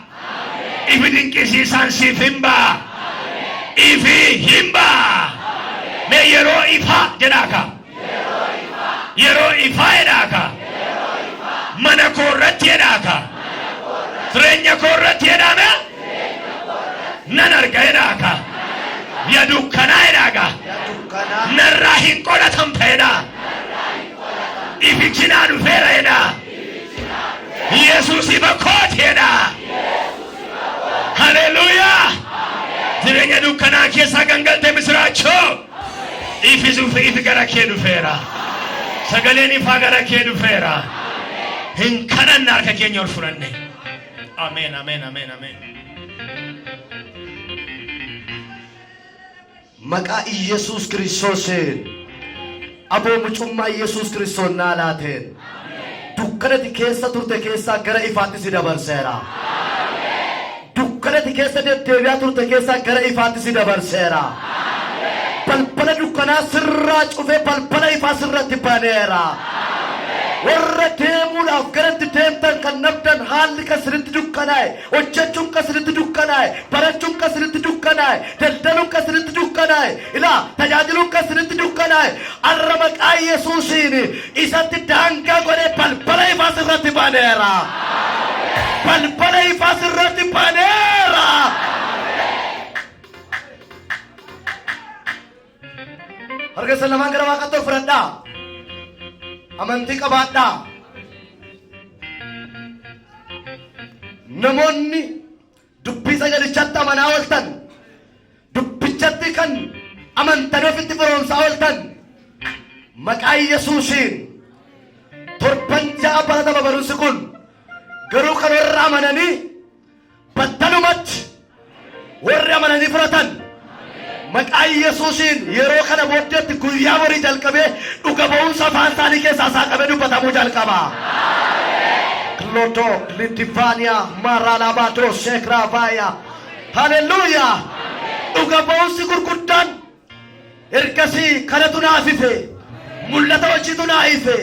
Ifi dinqisiisaan siif hin ba'a. Ifi hin ba'a. Mee yeroo ifaa jedhaaka. Yeroo ifaa jedhaaka. Mana koorratti jedhaaka. Jireenya koorratti jedhame. Nan arga jedhaaka. Ya dukkanaa jedhaaka. Narraa hin qolatan fedha. Ifi cinaa dhufeera jedhaa. Yesuus ifa kooteedha. Haleluuyaa. Jireenya dukkanaa keessaa gangaltee misiraachoo. Ifi gara kee dhufeera. Sagaleen ifaa gara kee dhufeera. Hin kadhanna harka keenya ol fudhanne. Ameen ameen ameen ameen. Maqaa Yesuus Kiristoosiin aboo mucummaa Yesuus Kiristoos naa laateen dukkanati keessa turte keessaa gara ifaatti si dabarseera. Dukkanati keessa deddeebi'aa turte keessaa gara ifaatti si dabarseera. Balbala dukkanaa sirraa cufee balbala ifaa sirratti baneera. Warra deemuudhaaf garatti deemtan kan nabdan haalli kan sirritti dukkanaa'e, hojjechuun kan sirritti dukkanaa'e, barachuun kan sirritti dukkanaa'e, daldaluun kan sirritti dukkanaa'e, tajaajiluun kan sirritti dukkanaa'e, arra maqaa Yesuusiin isatti daangaa godhee balbala ifaa sirratti baneera. Balbala ifaa sirratti baneera. Harka isa lamaan gara waaqatti ol fudhadhaa. Amantii qabaadhaa. Namoonni dubbii sagalichatti amanaa ooltan, dubbichatti kan amantan ofitti firoomsaa ooltan, maqaa Yesuusiin torban ja'a baratama barumsi kun garuu kan warra amananii battalumatti warri amananii fudhatan maqaa Yesuusiin yeroo kana booddeetti guyyaa borii jalqabee dhuga ba'umsa afaan isaanii keessaa saaqamee dubbatamuu jalqaba. Kloto litivania maralabato sekravaya. Haleluuyaa. Dhuga ba'umsi gurguddaan ergasii kanatu naaf ife. Mul'ata hojiitu naa ife.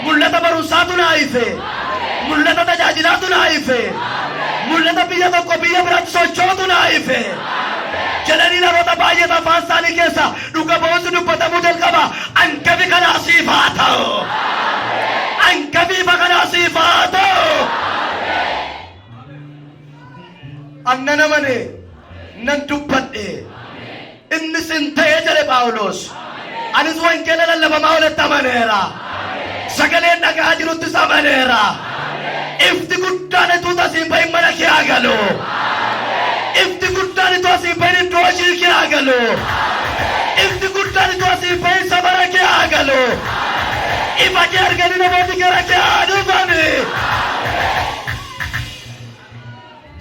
Mul'ata barumsaatu naa ife. Mul'ata tajaajilaatu naa ife. Mul'ata biyya tokko biyya biraatti sochootu naa ife. Jedhanii namoota baay'ee afaan isaanii keessa dhuga ba'umsi dubbatamuu jalqaba. Hangafi kanaa siif haa ta'u. Hangafi kanaa siif haa ta'u. Anna namane nan dubbadhe. Inni sin ta'ee jedhe Phaawulos. Anis wangeela lallabamaa walitti amaneera. Sagaleen dhagaa jiruttis amaneera. Ifti guddaan tuuta siin bahin mana kee haa galu. Ifti guddaan itoo siin bahin iddoo hojii kee haa galu. Ifti guddaan itoo siin bahin sabara kee haa galu. Ifa kee arganii namoonni gara kee haa dhufani.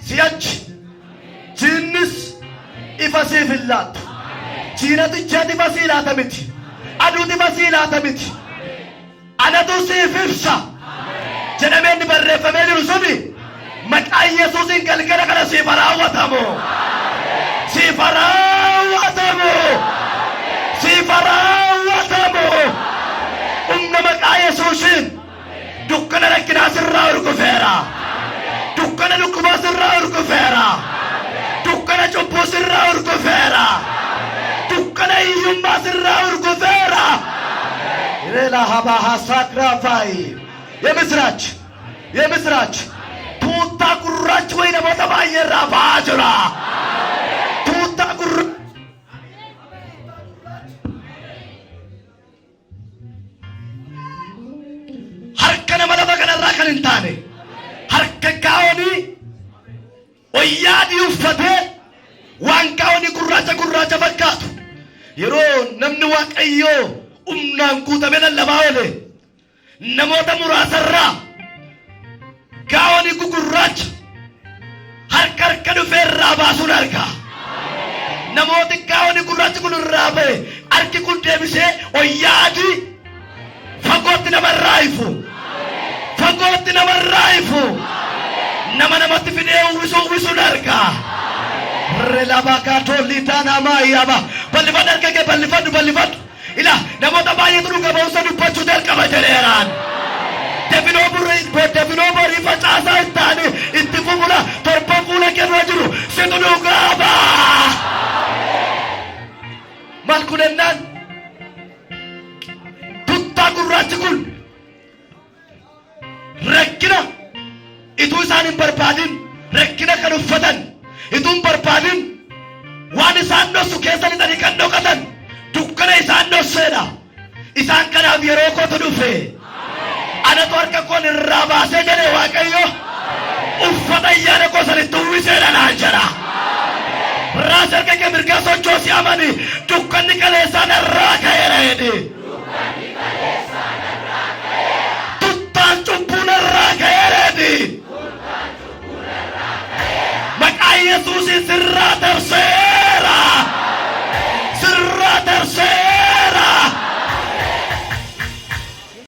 Si'achi jiinnis ifa siif hin laatu. Jiinatichaati ifa sii laata miti. Aduuti ifa sii laata miti. Anatu siif ibsa. Jedhamee inni barreeffamee jiru suni maqaa Yesuusiin galgala kana siif raawwatamu. Siif raawwatamu. Siif raawwatamu. Humna maqaa Yesuusiin dukkana rakkinaa sirraa urgufeera. Dukkana dhukkubaa sirraa urgufeera. Dukkana cubbuu sirraa urgufeera. Dukkana hiyyummaa sirraa urgufeera. Irela habaha sakrafai. የምስራች የምስራች ቱታ ጉራች ወይ ነሞታ ባየራ ባጅራ ቱታ ጉራ harkana malaba kanarraa kan hin taane harka gaa'onii wayyaadii uffatee waan gaa'onii gurraacha fakkaatu yeroo namni waaqayyoo humnaan guutamee lallabaa oole namoota muraasarraa gaa'onii gugurraacha harka dhufeerraa baasuun argaa. Namooti gaa'onii gurraachi kun irraa ba'e harki kun deebisee wayyaadii fagootti namarraa ifu. Fagootti namarraa ifu. Namatti fidee uwwisuun argaa. Relabaka tolitana maayaba. Bal'ifadhu harka kee bal'ifadhu. Ila namoota baay'eetu dhuga ba'umsa dubbachuu jalqaba jedheeraan. Definoo borii facaasaa hin taane itti fufula torba fuula keerra jiru situ dhugaa ba'a. Maal kun ennaan tuttaa gurraachi kun rakkina ituu isaan hin barbaadin rakkina kan uffatan ituu hin barbaadin waan isaan dhossu keessa lixanii kan dhokatan dukkana isaan dhosseedha. Isaan kanaaf yeroo kootu dhufe anatu harka koon irraa baasee jedhe Waaqayyo uffata ayyaana koo sanitti uwwiseedha naan jedha. Raas harka kee mirgaa sochoosi amani dukkanni kaleessaan irraa ka'eera jedhe. Tuttaan cubbuun irraa ka'eera jedhe. Maqaa Yesuusiin sirraa tarsee